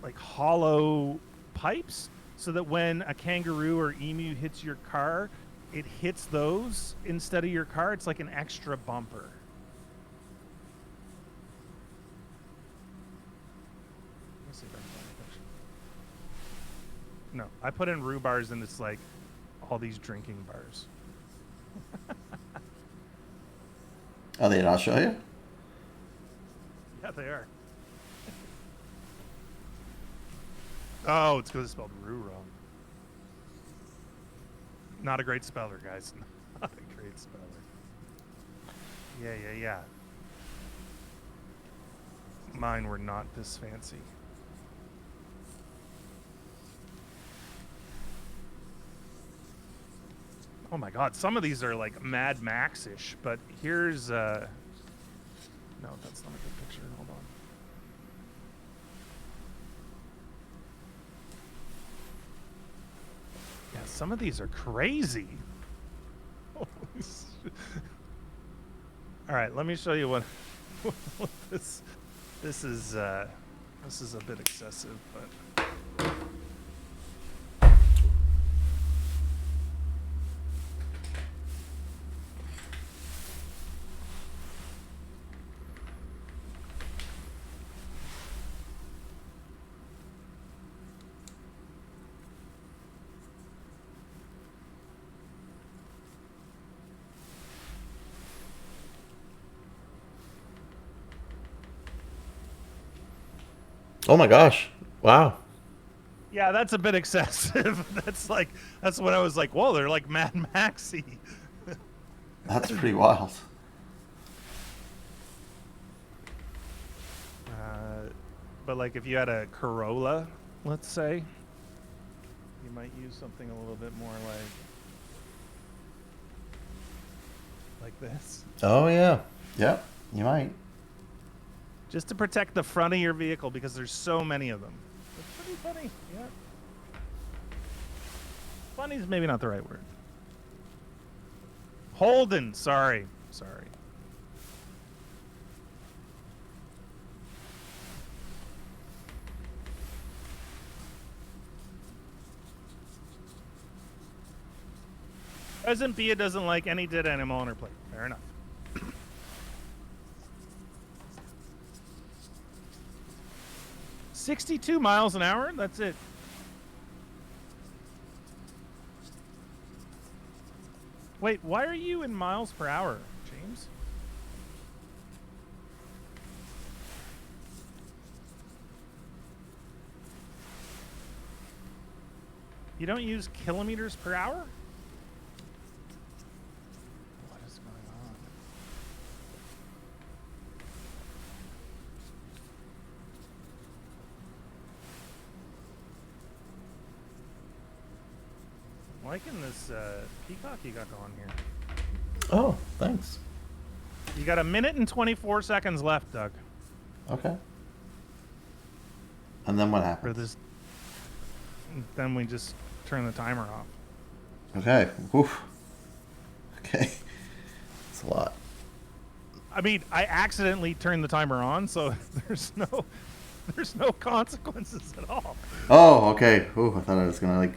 like hollow pipes, so that when a kangaroo or emu hits your car, it hits those instead of your car. It's like an extra bumper. Let me see if I can find a picture. No, I put in rhubars and it's like all these drinking bars. Are they in Australia? Yeah, they are. Oh, it's because it's spelled roo wrong. Not a great speller, guys. Not a great speller. Yeah. Mine were not this fancy. Oh my god, some of these are like Mad Max-ish, but here's no, that's not a good picture. Hold on. Yeah, some of these are crazy. Holy shit. All right, let me show you what this is a bit excessive, but Oh my gosh! Wow. yeah, that's a bit excessive. That's when I was like, whoa, they're like Mad Maxy. That's pretty wild. But like if you had a Corolla, let's say, you might use something a little bit more like this, Oh yeah. Yep, you might. just to protect the front of your vehicle because there's so many of them. It's pretty funny, yeah. Funny is maybe not the right word. Holden, sorry. President Bia doesn't like any dead animal on her plate. Fair enough. 62 miles an hour? That's it. Wait, why are you in miles per hour, James? You don't use kilometers per hour? What is going on? I'm liking this Peacock you got going here. Oh, thanks. You got 1 minute and 24 seconds left, Doug. Okay. And then what For happens? this, then we just turn the timer off. Okay. Oof. Okay. That's a lot. I mean, I accidentally turned the timer on, so there's no consequences at all. Oh, okay. Ooh, I thought I was gonna like.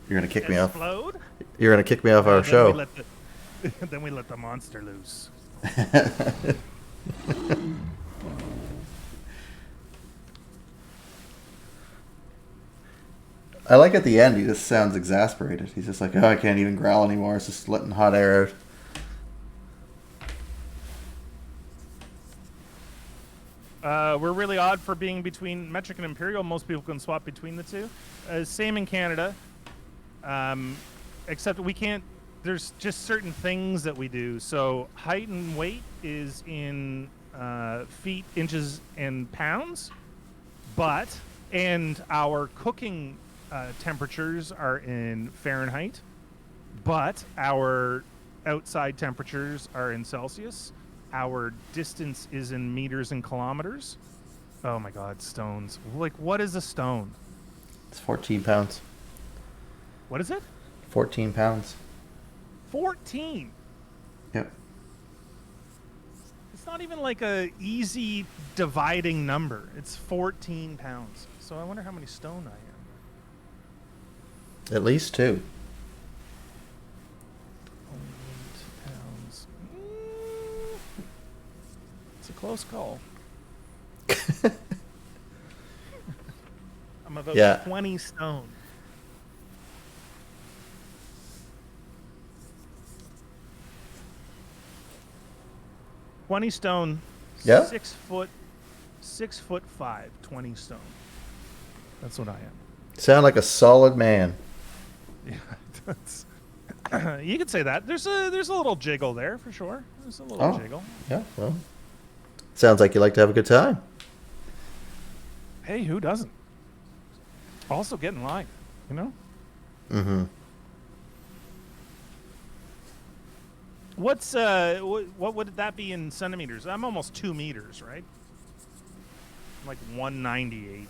You're gonna kick me off. Explode? You're gonna kick me off our Then show. Then we let the monster loose. I like at the end. He just sounds exasperated. He's just like, oh, I can't even growl anymore. It's just letting hot air out. We're really odd for being between metric and imperial. Most people can swap between the two. Same in Canada. Except we can't. There's just certain things that we do. So height and weight is in feet, inches, and pounds. And our cooking temperatures are in Fahrenheit. But our outside temperatures are in Celsius. Our distance is in meters and kilometers. Oh my God, stones. Like, what is a stone? It's 14 pounds. What is it? 14 pounds. 14. Yep. It's not even like a easy dividing number. It's 14 pounds. So I wonder how many stone I am. At least 2. Only 2 pounds. It's a close call. I'm about 20 stone. Stone. Yeah? 6 foot 5, 20 stone. That's what I am. Sound like a solid man. Yeah, that's You could say that. There's a little jiggle there for sure. There's a little Oh. jiggle. Yeah, well. Sounds like you like to have a good time. Hey, who doesn't? Also get in line, you know? Mm-hmm. What's what would that be in centimeters? I'm almost 2 meters, right? I'm like 198, I think.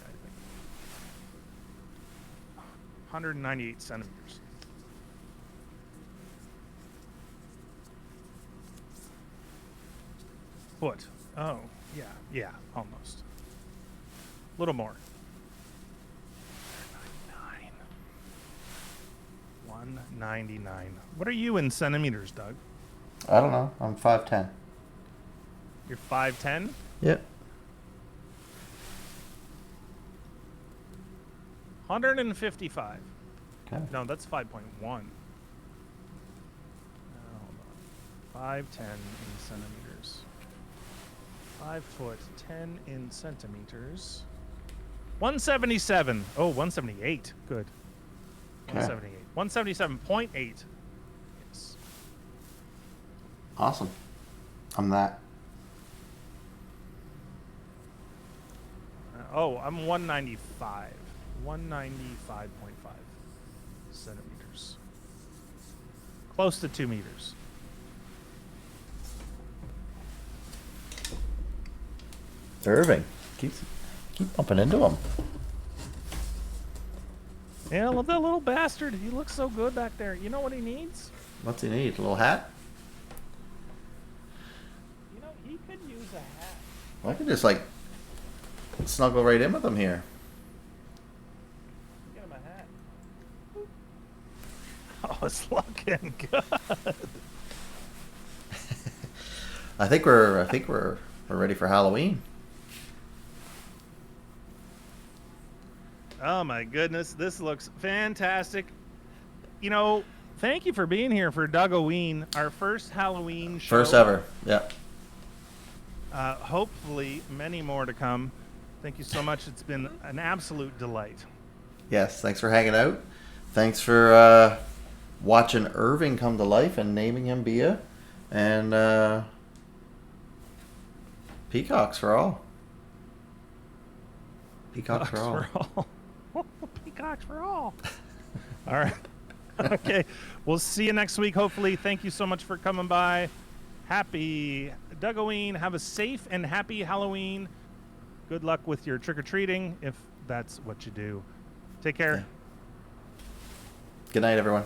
198 centimeters. Foot. Oh, yeah, almost. A little more. 199. What are you in centimeters, Doug? I don't know. I'm 5'10". You're 5'10"? Yep. 155. Okay. No, that's 5.1. Hold on. 5'10" in centimeters. 5 foot 10 in centimeters. 177. Oh, 178. Good. Okay. 178. 177.8. Yes. Awesome. I'm that. I'm 195. 195.5 centimeters. Close to 2 meters. Irving. Keep bumping into him. Yeah, I love that little bastard. He looks so good back there. You know what he needs? What's he need? A little hat? You know, he could use a hat. I could just, like, snuggle right in with him here. Get him a hat. Oh, it's looking good. I think we're ready for Halloween. Oh my goodness, this looks fantastic. You know, thank you for being here for Dougoween, our first Halloween show. First ever. Yeah. Hopefully, many more to come. Thank you so much. It's been an absolute delight. Yes. Thanks for hanging out. Thanks for watching Irving come to life and naming him Bia. And Peacocks for all. Peacocks for all. Peacocks for all. All right. Okay. We'll see you next week, hopefully. Thank you so much for coming by. Happy Dougoween. Have a safe and happy Halloween. Good luck with your trick-or-treating, if that's what you do. Take care. Good night, everyone.